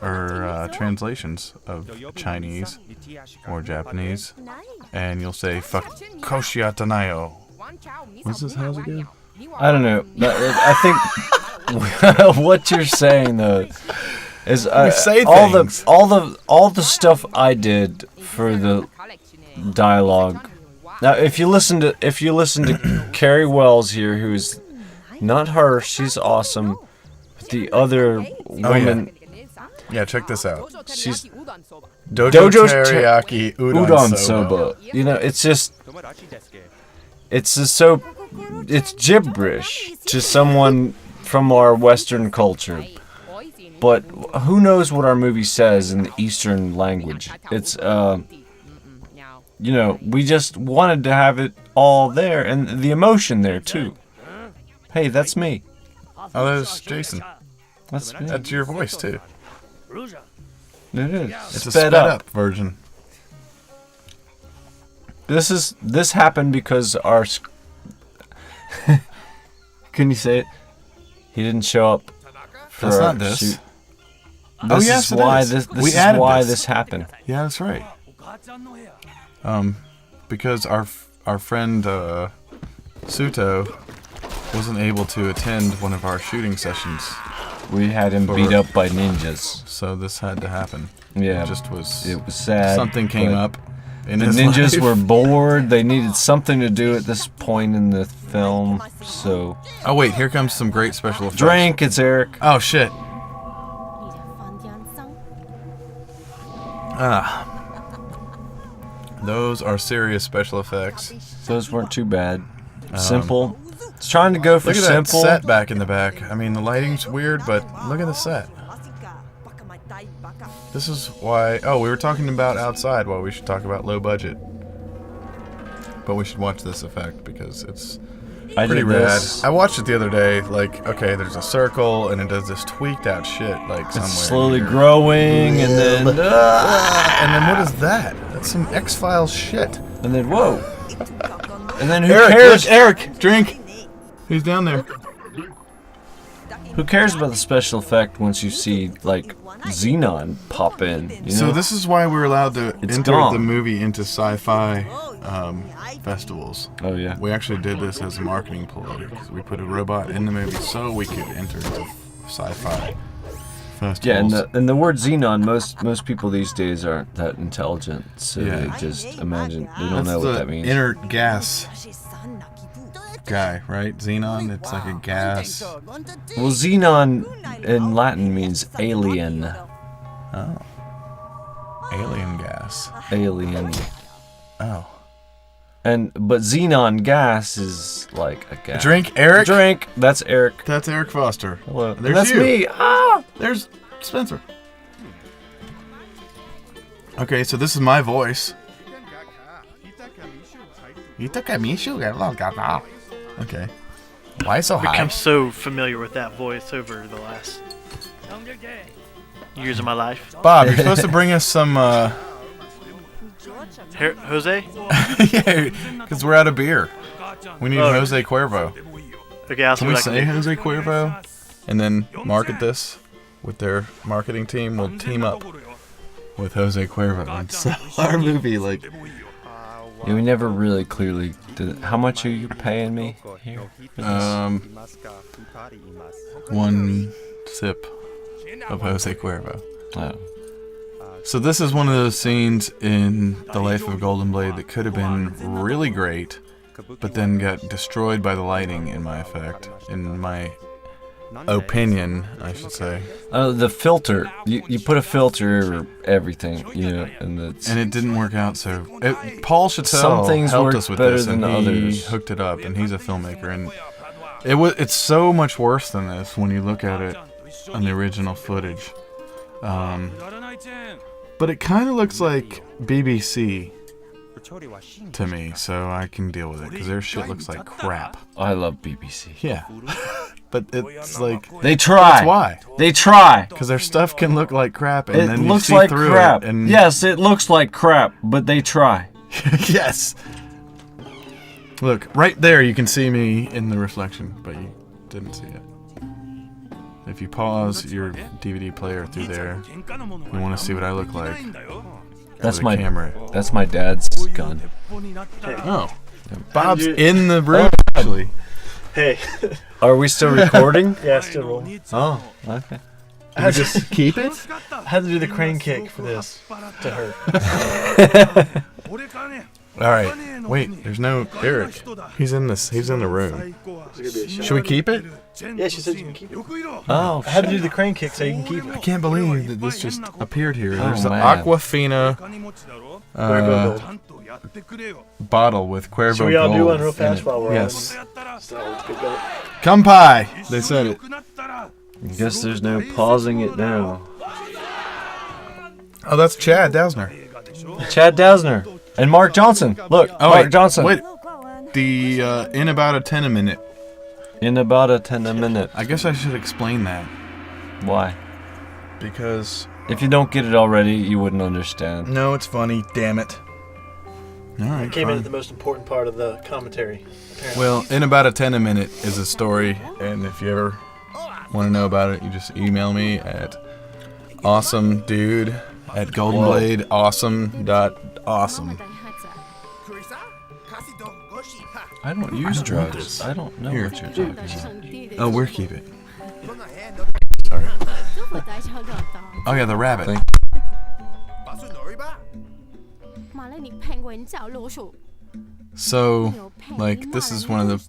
or translations of Chinese or Japanese, and you'll say "Fukoshia Tanayo." What's this? How's it go? I don't know. I think what you're saying though is We say all things. the stuff I did for the dialogue. Now, if you listen to Carrie Wells here, who's not her, she's awesome. But the other woman, Yeah, check this out. she's Dojo Dojo's teriyaki udon, udon soba. soba. You know, it's just 友達ですけ it's just so it's gibberish to someone from our Western culture. But who knows what our movie says in the Eastern language? It's you know, we just wanted to have it all there and the emotion there too. Hey, that's me. Oh, that's Jason. That's me. That's your voice too. It is. It's a sped up version. This happened because our can you say it? He didn't show up for That's our not this. shoot. Oh, This yes, is it why is. this We is added why this. this happened. Yeah, that's right. Because our friend Suto wasn't able to attend one of our shooting sessions, We had him beat up by ninjas. so this had to happen. Yeah, It just was it was sad. something came but up in The his ninjas life. were bored. They needed something to do at this point in the film. So Oh wait, here comes some great special effects. drink. It's Eric. Oh shit. 你这房间脏。 Ah. Those are serious special effects. Those weren't too bad. Simple. It's trying to go for Look at simple. that set back in the back. I mean, the lighting's weird, but look at the set. This is why... Oh, we were talking about outside. Well, we should talk about low budget. But we should watch this effect because it's I pretty did rad. this. I watched it the other day. Like, okay, there's a circle, and it does this tweaked out shit, like somewhere. It's slowly here. growing, and then And then what is that? That's some X-Files shit. and then whoa, and then who Eric, cares? look, Eric, drink. He's down there. Who cares about the special effect once you see like Xenon pop in? You know? So this is why we're allowed to It's enter gone. the movie into sci-fi festivals. Oh yeah. We actually did this as a marketing ploy because we put a robot in the movie so we could enter the sci-fi festivals. Yeah, and the word xenon, most people these days aren't that intelligent, so Yeah. they just imagine they don't That's know the what that means. inert gas guy, right? Xenon. It's like a gas. Well, xenon in Latin means alien. Oh. Alien gas. Alien. Oh. But xenon gas is like a gas. Drink, Eric. Drink. That's Eric. That's Eric Foster. Hello. And There's that's you. me. Ah! There's Spencer. Okay, so this is my voice. Okay. Why so high? Become so familiar with that voice over the last years of my life. Bob, you're supposed to bring us some, Jose? yeah, because we're out of beer. We need Oh. Jose Cuervo. Okay, I'll see Can we what I can say do. Jose Cuervo? And then market this with their marketing team. We'll team up with Jose Cuervo and sell our movie like... Yeah, we never really clearly did it. How much are you paying me here? One sip of Jose Cuervo. Oh. So this is one of those scenes in The Life of Golden Blade that could have been really great, but then got destroyed by the lighting in my opinion, I should say. The filter. You put a filter over everything, and it's... And it didn't work out, so... Paul Chattel Some things helped work us with better this, and than he others. hooked it up, and he's a filmmaker, and it's so much worse than this when you look at it on the original footage. But it kind of looks like BBC to me, so I can deal with it, because their shit looks like crap. I love BBC. Yeah. But it's like... They try. That's why. They try. Because their stuff can look like crap, and It then you looks see like through crap. it. And Yes, it looks like crap, but they try. Yes. Look, right there you can see me in the reflection, but you didn't see it. If you pause your DVD player through there, you want to see what I look like. That's with a my camera. That's my dad's gun. Oh. Bob's in the room, actually. Hey. Are we still recording? Yeah, still rolling. Oh, okay. I had to Just keep it? I had to do the crane kick for this to her. All right. Wait, there's no Eric. He's in the room. Should we keep it? Yeah, she said you can keep it. Oh, I had to do the crane kick so you can keep I it. can't believe that this just appeared here. Oh, There's the man. Aquafina bottle with Cuervo Should we all do Gold one real in fast it. while we're Yes. on? So let's go go. Come pie. They said it. I guess there's no pausing it now. Oh, that's Chad Dowsner. Chad Dowsner and Mark Johnson. Look, Oh, Mark wait, Johnson. Wait, the in about a 10 a minute. In about a 10 a minute. I guess I should explain that Why? because If you don't get it already, you wouldn't understand. no, it's funny. Damn it. All right. Came in fine. at the most important part of the commentary. Apparently. Well, in about a 10 a minute is a story, and if you ever want to know about it, you just email me at awesomedude@goldenbladeawesome.awesome. I don't use don't want drugs. this. I don't know Here. what you're talking about. Oh, we'll keep it. Sorry. Oh yeah, the rabbit. Thank- So, like, this is one of the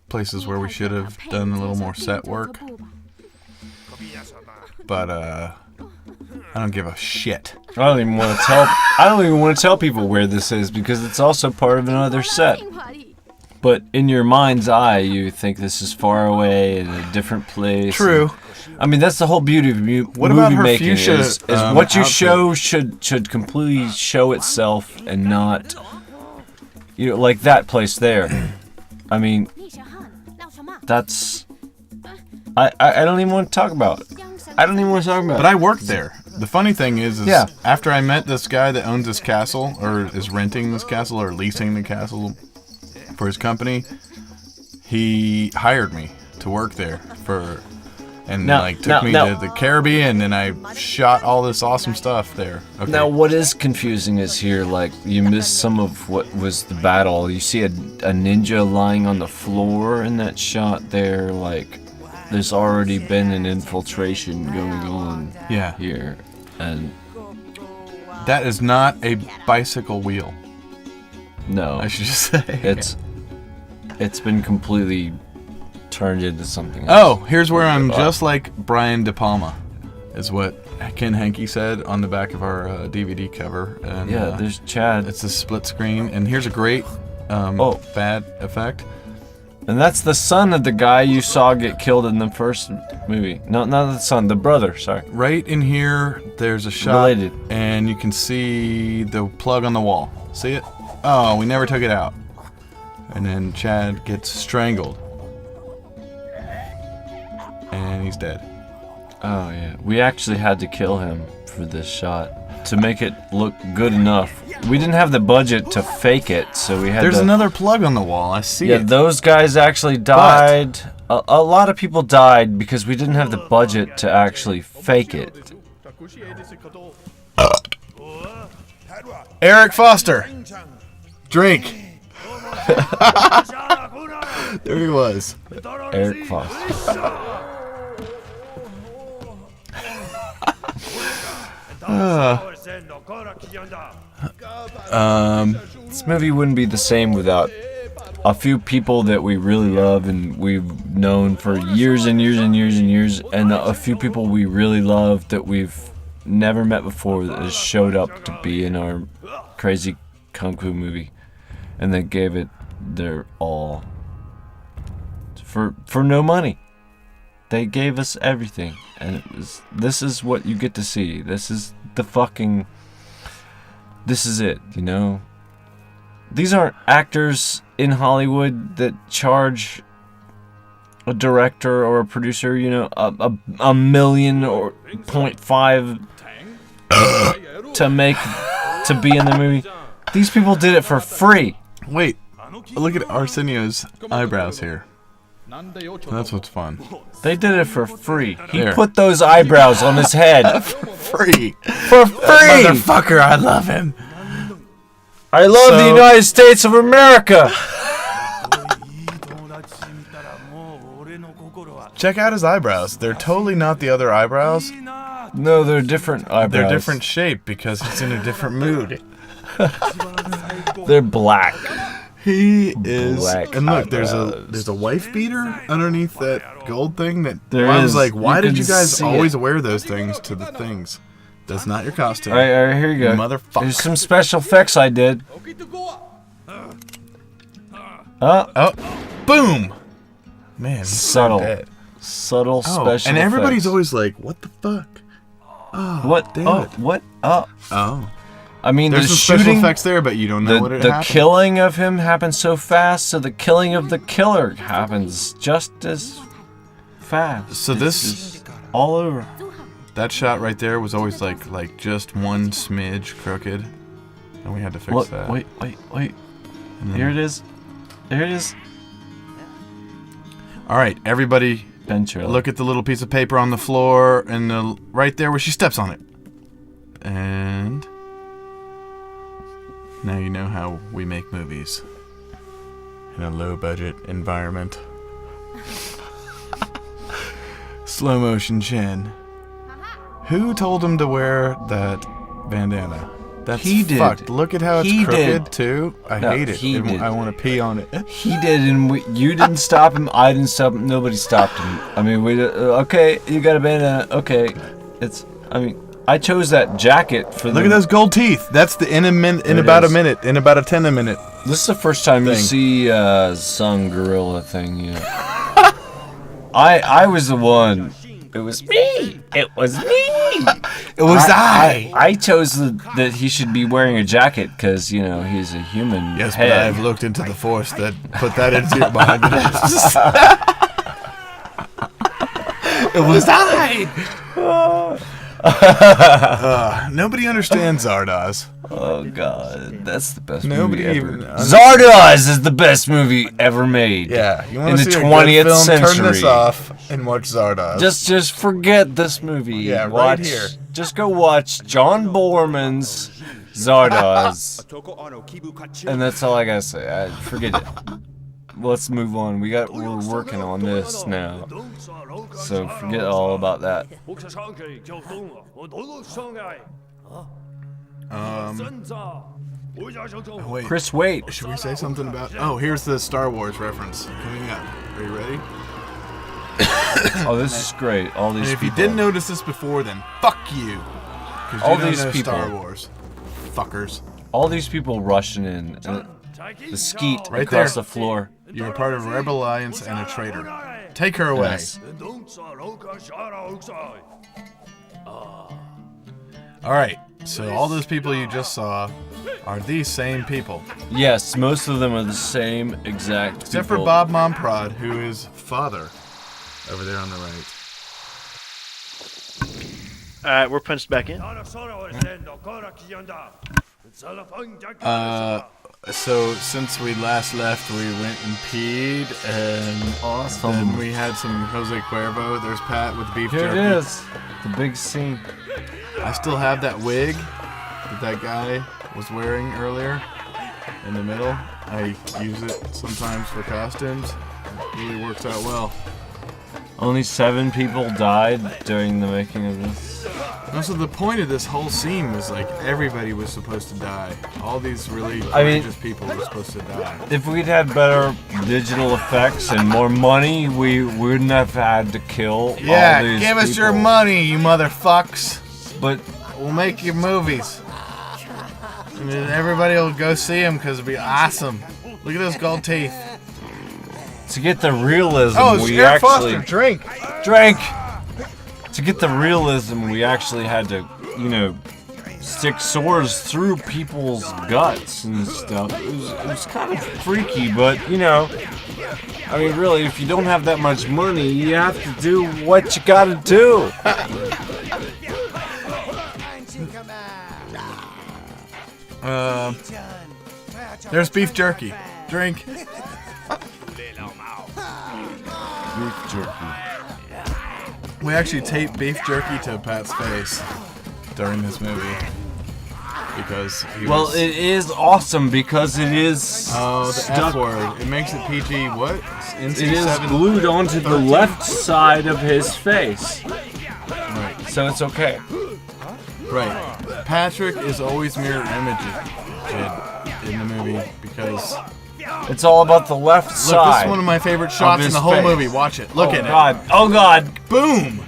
places where we should have done a little more set work, but I don't give a shit. I don't even want to tell. I don't even want to tell people where this is because it's also part of another set. But in your mind's eye, you think this is far away in a different place. True. I mean, that's the whole beauty of What movie about her making fuchsia, is what you outfit? show should completely show itself and not, like that place there. I mean, that's. I don't even want to talk about it. I don't even want to talk about But I worked there. The funny thing is Yeah. after I met this guy that owns this castle, or is renting this castle, or leasing the castle for his company, he hired me to work there took me to the Caribbean, and I shot all this awesome stuff there. Okay. Now, what is confusing is here, like, you missed some of what was the battle. You see a ninja lying on the floor in that shot there, like, there's already been an infiltration going on Yeah. here. And That is not a bicycle wheel, no, I should just say. it's been completely turned into something else. Oh, here's where I'm just like Brian De Palma, is what Ken Hankey said on the back of our DVD cover. And, Yeah, there's Chad. It's a split screen, and here's a great bad effect. And that's the son of the guy you saw get killed in the first movie. No, not the son, the brother, sorry. Right in here, there's a shot, Related. and you can see the plug on the wall. See it? Oh, we never took it out. And then Chad gets strangled. And he's dead. Oh, yeah. We actually had to kill him for this shot to make it look good enough. We didn't have the budget to fake it, so we had There's to... another plug on the wall. I see Yeah, it. those guys actually died. A lot of people died because we didn't have the budget to actually fake it. Eric Foster. Drink. There he was. Eric Foster. Um, This movie wouldn't be the same without a few people that we really love and we've known for years and years and years and years, and a few people we really love that we've never met before that has showed up to be in our crazy kung fu movie, and they gave it their all for no money. They gave us everything, and this is what you get to see. This is it, you know? These aren't actors in Hollywood that charge a director or a producer, you know, a million or 0.5 to be in the movie. These people did it for free. Wait, look at Arsenio's eyebrows here. That's what's fun. They did it for free. He There. put those eyebrows on his head. Free. For free! Motherfucker, I love him. I love the United States of America! Check out his eyebrows. They're totally not the other eyebrows. No, they're different eyebrows. They're different shape because he's in a different mood. They're black. He is. Black And look, eyebrows. there's a wife beater underneath that gold thing that There I was is. like, why You did can you guys see always it. wear those things to the things? That's not your costume. All right, here you go. Motherfucker. There's some special effects I did. Oh, boom! Man, he's Subtle. dead. Subtle Oh, special and everybody's effects. always like, what the fuck? Oh, What? damn Oh, it. what? Oh. Oh. I mean, There's the some special shooting, effects there, but you don't know what it the happened. killing of him happens so fast, so the killing of the killer happens just as fast. So It's this, just all over. that shot right there was always like just one smidge crooked, and we had to fix Look, that. wait. And then- Here it is. There it is. All right, everybody, Venture. look at the little piece of paper on the floor, and right there where she steps on it. And now you know how we make movies in a low-budget environment. Slow motion chin. Who told him to wear that bandana? That's He did. fucked. Look at how it's He crooked did. too. I No, hate it. he did. I want to pee on it. He did, and you didn't stop him. I didn't stop him. Nobody stopped him. I mean, okay, you got a bandana. Okay, I chose that jacket for. Look at those gold teeth. That's the in It about is. a minute. In about a 10 a minute. This is the first time you Thing. see some gorilla thing. You know. I was the one. It was me. It was me. It was I. I chose that he should be wearing a jacket because you know he's a human. Yes, head. but I've looked into the force that put that into your mind. It was I. Nobody understands Zardoz. Oh god, that's the best Nobody movie even ever. Zardoz is the best movie ever made. Yeah, you want in to the see 20th a good film? century. Turn this off and watch Zardoz. Just forget this movie. Yeah, right watch, here. Just go watch John Borman's Zardoz, and that's all I gotta say. Forget it. Let's move on. We're working on this now, so forget all about that. Wait, Chris, wait. should we say something about? Oh, here's the Star Wars reference coming up. Are you ready? Oh, this is great. All these And if people. you didn't notice this before, then fuck you. 'Cause All you don't these know people. Star Wars. Fuckers. all these people rushing in, and the skeet Right across there. the floor. You're a part of Rebel Alliance and a traitor. Take her away. Yes. All right. So all those people you just saw are these same people, Yes, most of them are the same exact. except for people. Bob Momprod, who is father, over there on the right. Alright, we're punched back in. So since we last left, we went and peed, and Awesome. then we had some Jose Cuervo. There's Pat with beef Here jerky. it is, the big scene. I still have that wig that guy was wearing earlier in the middle. I use it sometimes for costumes. Really works out well. Only 7 people died during the making of this. Also, the point of this whole scene was like everybody was supposed to die. All these really I mean- courageous people were supposed to die. If we'd had better digital effects and more money, we wouldn't have had to kill all these give us your people. money, you motherfucks. But We'll make your movies. And then everybody will go see them because it'll be awesome. Look at those gold teeth. to get the realism, Oh, it's we Eric actually Foster. Drink. drank. To get the realism, we actually had to, stick swords through people's guts and stuff. It was kind of freaky, but I mean, really, if you don't have that much money, you have to do what you gotta do. There's beef jerky. Drink. Beef jerky. We actually taped beef jerky to Pat's face during this movie because he Well, was. it is awesome because it is Oh, the stuck. F word. It makes it PG. What? It is NC-7. glued onto the 13? left side of his face, Right. so it's okay. Right. Patrick is always mirror imaging in the movie because It's all about the left look, side. this is one of my favorite shots in his the whole face. movie. Watch it. Look oh at God. Oh God! it. Boom.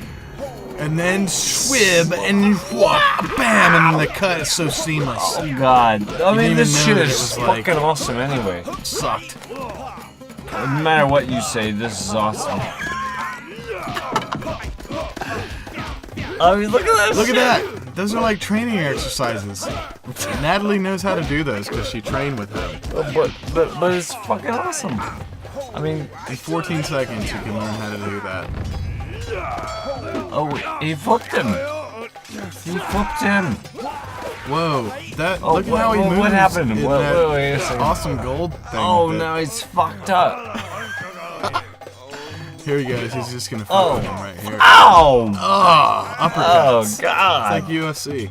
And then swib and whop, bam, and then the cut is so seamless. Oh God! I mean, didn't this even shit know that it is was like- fucking awesome. Anyway, Sucked. no matter what you say, this is awesome. I mean, look at this. Look at that. Those are like training exercises. Natalie knows how to do those because she trained with him. But it's fucking awesome. I mean, In 14 seconds, you can learn how to do that. oh, he flipped him. He flipped him. Whoa, that Oh, look at how he moves. what happened? in Wait, that wait a second. awesome gold thing. Oh, with it. now he's fucked up. Here he goes. He's just gonna Oh. fuck with him right here. Ow! Oh, Oh uppercuts. It's God! like UFC.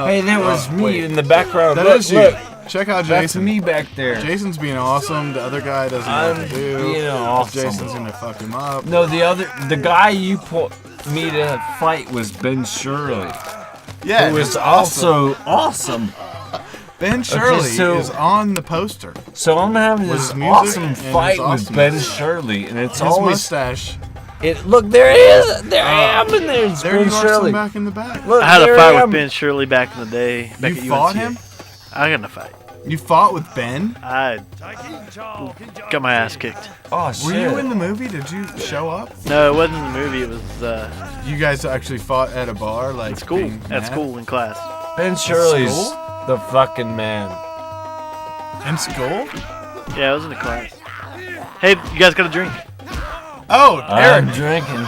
Hey, that was me wait. in the background. That Look, is you. look. Check out That's Jason. me back there. Jason's being awesome. The other guy doesn't know what I'm to do. being awesome. Jason's gonna fuck him up. No, the guy you put me to fight was Ben Shirley, Yeah, who was it's also awesome. Ben Shirley so- is on the poster. So I'm having With this his music awesome and his fight with awesomeness. Ben Shirley, and it's His always mustache. Look, there he is. There I am in there. It's There Ben you are, Shirley. some back in the back. Look, I had a there fight I with am. Ben Shirley back in the day. Back You at fought UNC. him? I got in a fight. You fought with Ben? I got my ass kicked. Oh shit! Were you in the movie? Did you show up? No, it wasn't in the movie. It was You guys actually fought at a bar, like at school. being At mad? school in class. Ben Shirley's school? the fucking man. In school? Yeah, I was in the class. Hey, you guys got a drink? Oh, Eric. I'm drinking.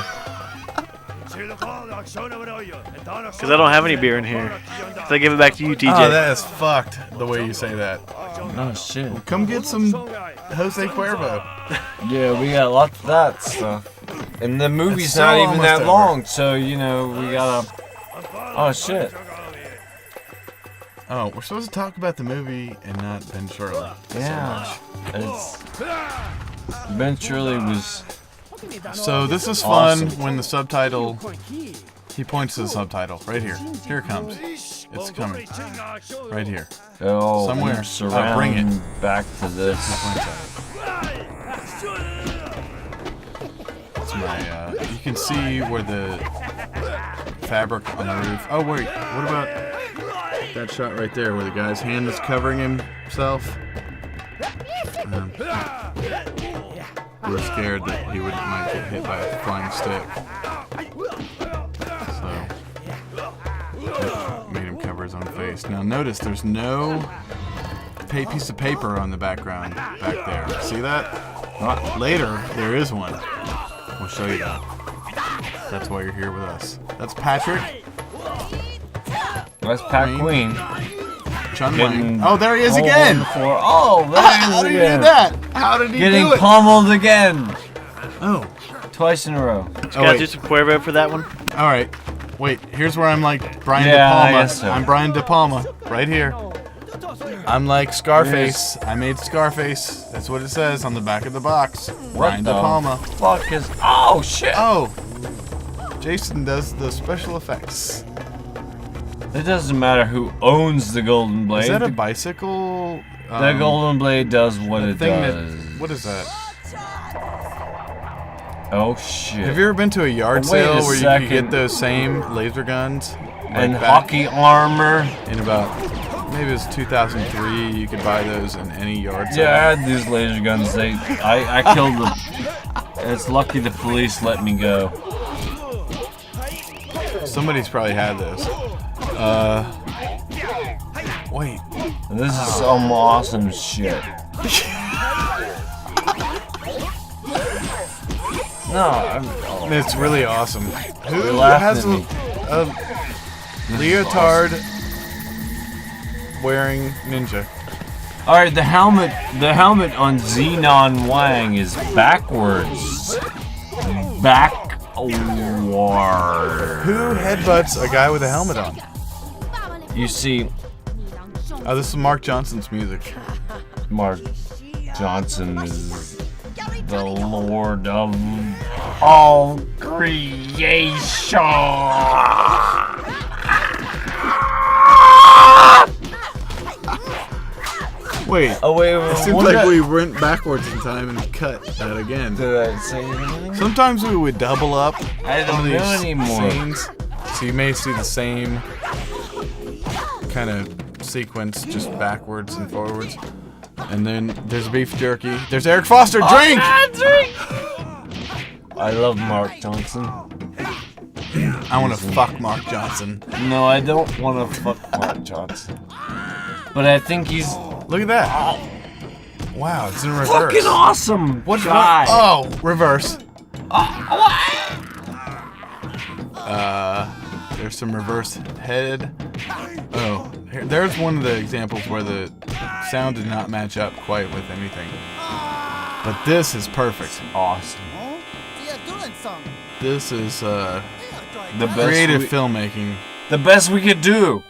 Because I don't have any beer in here. So I give it back to you, TJ. Oh, that is fucked. The way you say that. Oh shit! Come get some Jose Cuervo. Yeah, we got lots of that stuff. And the movie's It's not so even that almost long, so we gotta. Oh shit! Oh, we're supposed to talk about the movie and not Ben Shirley. Yeah, it's Ben Shirley was. So this is fun Awesome. when the subtitle. He points to the subtitle right here. Here it comes. It's coming. Right here. Oh, Somewhere. I'm surrounding Bring it. back to this. It's my. You can see where the fabric on the roof. Oh wait, what about that shot right there where the guy's hand is covering himself? We're scared that he might get hit by a flying stick. So it made him cover his own face. Now notice there's no piece of paper on the background back there. See that? Later there is one. We'll show you that. That's why you're here with us. That's Patrick. That's Pat Queen. Chun Getting Wang. Oh, there he is pummeled again. on the floor. Oh, there How he is did he again. do that? How did he Getting do it? pummeled again. Oh. Twice in a row. Oh, Gotta do wait. some Cuervo for that one. All right. Wait, here's where I'm like Brian Yeah, De I Palma. guess so. I'm Brian De Palma. Right here. I'm like Scarface. I made Scarface. That's what it says on the back of the box. Brian De the Palma. fuck is? Oh shit! Oh. Jason does the special effects. It doesn't matter who owns the golden blade. Is that a bicycle? The golden blade does what it does. What is that? Oh shit! Have you ever been to a yard Wait sale a where you second. could get those same laser guns? And back hockey armor? in about, maybe it was 2003, you could buy those in any yard sale. Yeah, I had these laser guns. I killed them. It's lucky the police let me go. Somebody's probably had this. Wait. This is some awesome shit. No, It's really awesome. Who You're laughing has at me. a leotard wearing ninja? Alright, the helmet on Xenon Wang is backwards. Backward. Who headbutts a guy with a helmet on? You see, Oh, this is Mark Johnson's music. Mark Johnson is the Lord of all creation. Wait. Oh wait, It seems like we went backwards in time and cut that again. Did I say anything? Sometimes we would double up I don't some of know these anymore. scenes, so you may see the same kind of sequence, just backwards and forwards. And then there's beef jerky. There's Eric Foster. Drink! I love Mark Johnson. I want to fuck Mark Johnson. No, I don't want to fuck Mark Johnson. But I think he's Look at that. Wow, it's in reverse. fucking awesome. What guy? Oh, reverse. There's some reverse head. Oh, there's one of the examples where the sound did not match up quite with anything. But this is perfect. Awesome. This is The best creative we- filmmaking. The best we could do.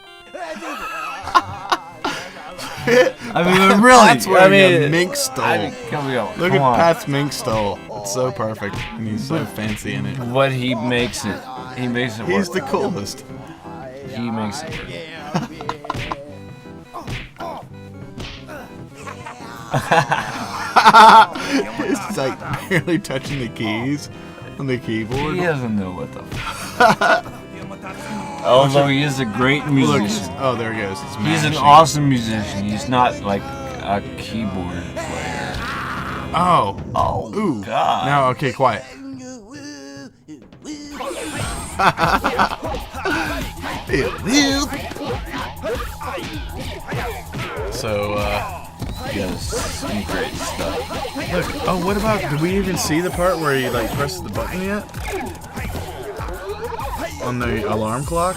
I mean, really. Pat's wearing a mink stole. Come on. Look come at on. Pat's mink stole. It's so perfect, and he's so fancy in it. What he makes it. He makes it He's work. the coolest. He makes it work. It's like barely touching the keys on the keyboard. He doesn't know what the fuck. Although he is a great Look, musician. oh, there he goes. It's He's an mashing. awesome musician. He's not like a keyboard player. Oh. Oh, Ooh. God. Now, okay, quiet. So, Yes, some great stuff. look. Oh, what about? Did we even see the part where he like presses the button yet? On the alarm clock?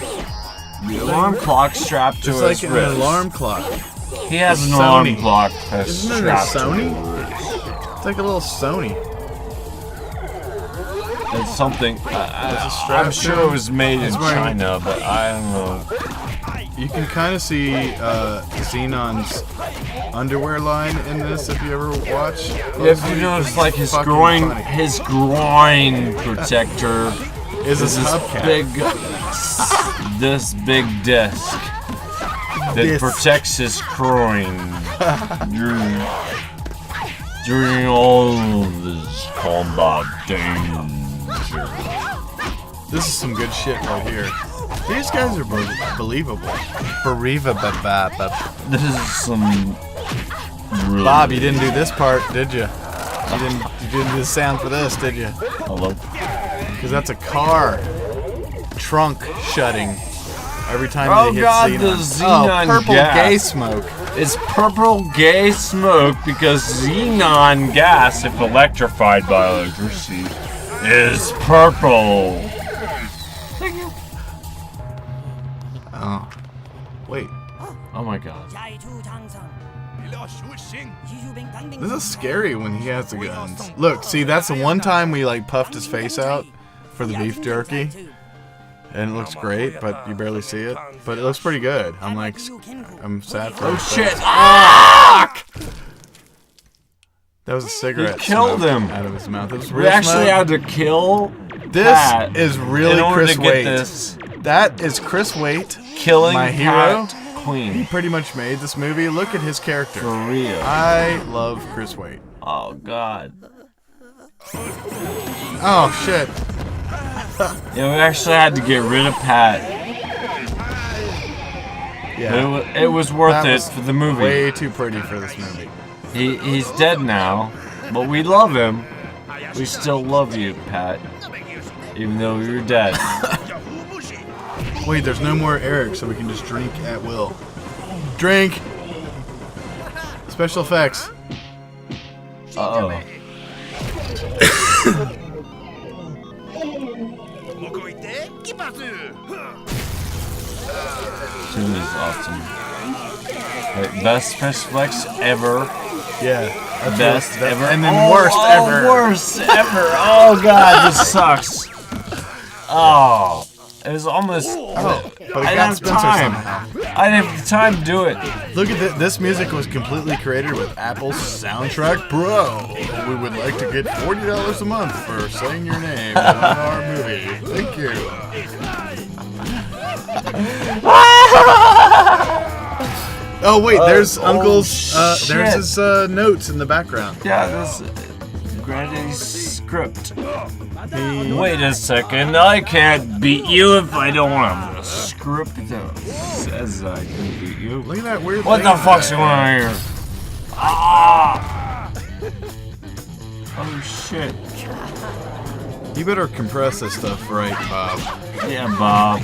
The alarm clock strapped to It's his like an wrist. alarm clock. He has an Sony. alarm clock Isn't it a strapped to Sony? his wrist. It's like a little Sony. It's something. strap I'm to sure him? it was made in He's wearing- China, but I don't know. You can kind of see Xenon's underwear line in this if you ever watch. If you notice, like his Fucking groin, funny. his groin protector Is is this this hubcap? this big disc that Disc. protects his groin during all of his combat danger. This is some good shit right here. These guys are believable. Believable. This is some. Really Bob, you didn't do this part, did you? You didn't do the sound for this, did you? Hello. Because that's a car trunk shutting every time Oh they hit God, Xenon. the Xenon oh, purple gas. gay smoke. It's purple gay smoke because xenon gas, if electrified by electricity, is purple. Oh. Wait. Oh my God. This is scary when he has the guns. Look, see, that's the one time we like puffed his face out for the beef jerky. And it looks great, but you barely see it. But it looks pretty good. I'm like, I'm sad for Oh him. shit! Ah! That was a cigarette. He killed smoke him. out of his mouth. It was We real actually smoke. had to kill This Pat is really in order Chris to get Wade. this. That is Chris Waite, Killing my hero. Cat He Queen. pretty much made this movie. Look at his character. For real. I love Chris Waite. Oh, God. Oh, shit. Yeah, we actually had to get rid of Pat. Yeah. It was worth That it was for the movie. Way too pretty for this movie. He's dead now, but we love him. We still love you, Pat. Even though you're dead. Wait, there's no more Eric, so we can just drink at will. Drink! Special effects. Uh-oh. Tune is awesome. Wait, best special effects ever. Yeah. Best ever. And then worst ever. Worst ever. Oh, God, this sucks. Oh. It was almost... Oh, but I it didn't got have Spencer time. somehow. I didn't have time to do it. Look at this. This music was completely created with Apple's Soundtrack Pro. We would like to get $40 a month for saying your name in our movie. Thank you. Oh wait, there's Uncle's. There's his notes in the background. Yeah, this Granny's script. Wait a second, I can't beat you if I don't have a script that says I can beat you. Look at that weird. What thing the fuck's in going the on here? Ah! Oh shit. back. You better compress this stuff right, Bob. Yeah, Bob.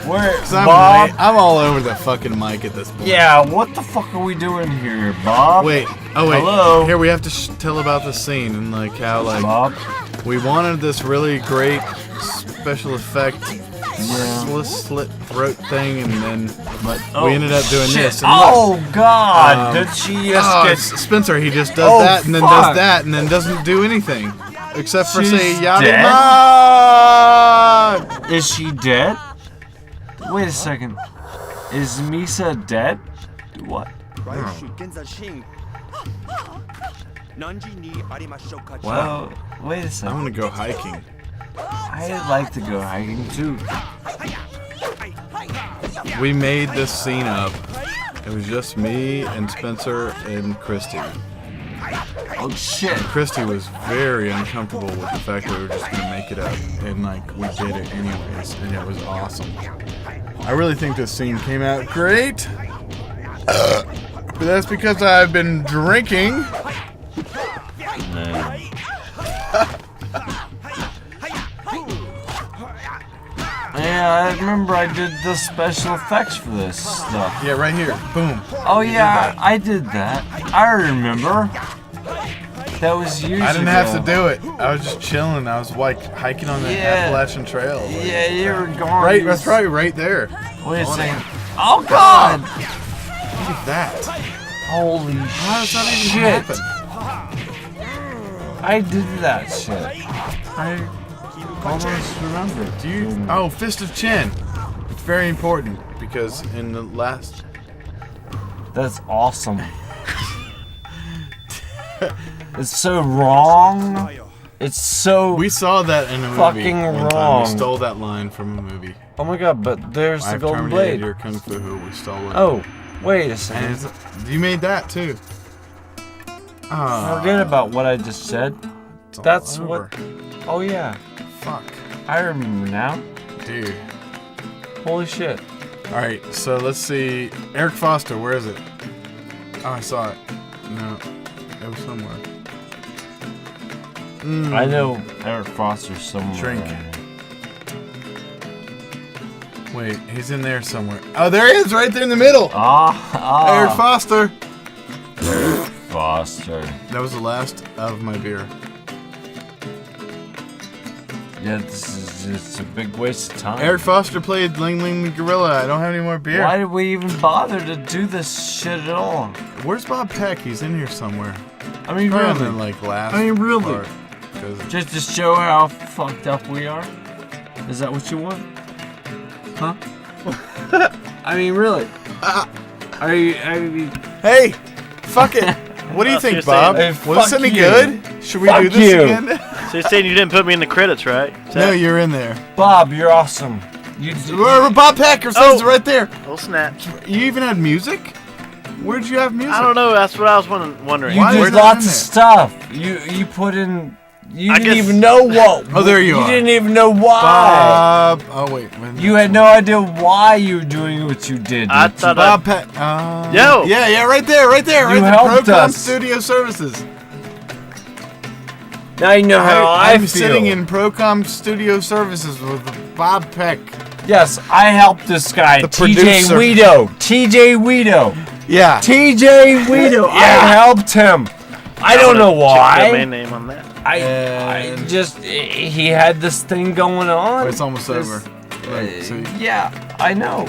Where, 'Cause I'm Bob? I'm all over the fucking mic at this point. Yeah, what the fuck are we doing here, Bob? Wait. Oh wait. Hello? Here we have to tell about the scene and like how like Bob? we wanted this really great special effect slit throat thing, and then we ended up doing shit. this. And Oh God! Did she just get? Spencer? He just does Oh, that and then fuck. does that and then doesn't do anything except for She's say dead? Yadimon. Is she dead? Wait a second. Is Misa dead? What? Well, wait a I second. want to go hiking. I'd like to go hiking too. We made this scene up. It was just me and Spencer and Christy. Oh shit! Christy was very uncomfortable with the fact that we were just gonna make it up, and like we did it anyways, and it was awesome. I really think this scene came out great, but that's because I've been drinking. Man. Yeah, I remember I did the special effects for this stuff. Yeah, right here. Boom. Oh yeah, I did that. I remember. That was years I didn't ago. have to do it. I was just chilling. I was like hiking on the Yeah. Appalachian Trail. Like, Yeah, you were gone. right. That's probably right there. Wait a second. Oh God! Look at that. Holy How does that even shit! happen? I did that shit. I almost remember. Do you? Oh, Fist of Chin. It's very important because in the last. That's awesome. It's so wrong. It's so. We saw that in a movie Fucking one time. wrong. We stole that line from a movie. Oh my God! But there's the I've golden terminated blade. your kung fu. We stole it. Oh, wait a And second. you made that too. Forget about what I just said. It's all That's over. what. Oh yeah, Fuck, I remember now. dude. Holy shit. All right, so let's see. Eric Foster, where is it? Oh, I saw it. No, it was somewhere. I know Eric Foster's somewhere. Drink. around here. Wait, he's in there somewhere. Oh, there he is, right there in the middle. Eric Foster. Foster. That was the last of my beer. Yeah, this is just a big waste of time. Eric Foster played Ling Ling the Gorilla. I don't have any more beer. Why did we even bother to do this shit at all? Where's Bob Peck? He's in here somewhere. I mean, Probably in really? the, like last. I mean, really? part, 'cause- Just to show how fucked up we are? Is that what you want? Huh? I mean, really? Are you? Hey, fuck it. What do you Well, think, so you're Bob? saying- Was this Fuck any you. good? Should we Fuck do this you. again? So you're saying you didn't put me in the credits, right? Is No, that- you're in there. Bob, you're awesome. Bob Peck, it says right there. Oh snap! You even had music? Where'd you have music? I don't know. That's what I was wondering. You Why did is that lots in of there? stuff. You put in. You I didn't guess- even know what. Oh, there you are. You didn't even know why. Bob. Oh wait. You had no idea why you were doing what you did. I did you? thought Bob Peck. Yo. Yeah, right there. You Right helped there. Procom us. Studio Services. Now you know how I I'm feel. sitting in Procom Studio Services with Bob Peck. Yes, I helped this guy, The TJ producer. Weedo. TJ Weedo. Yeah. TJ Weedo. I helped him. I don't know Domain why. name on that. I just he had this thing going on. It's almost over. Right, so Yeah, I know.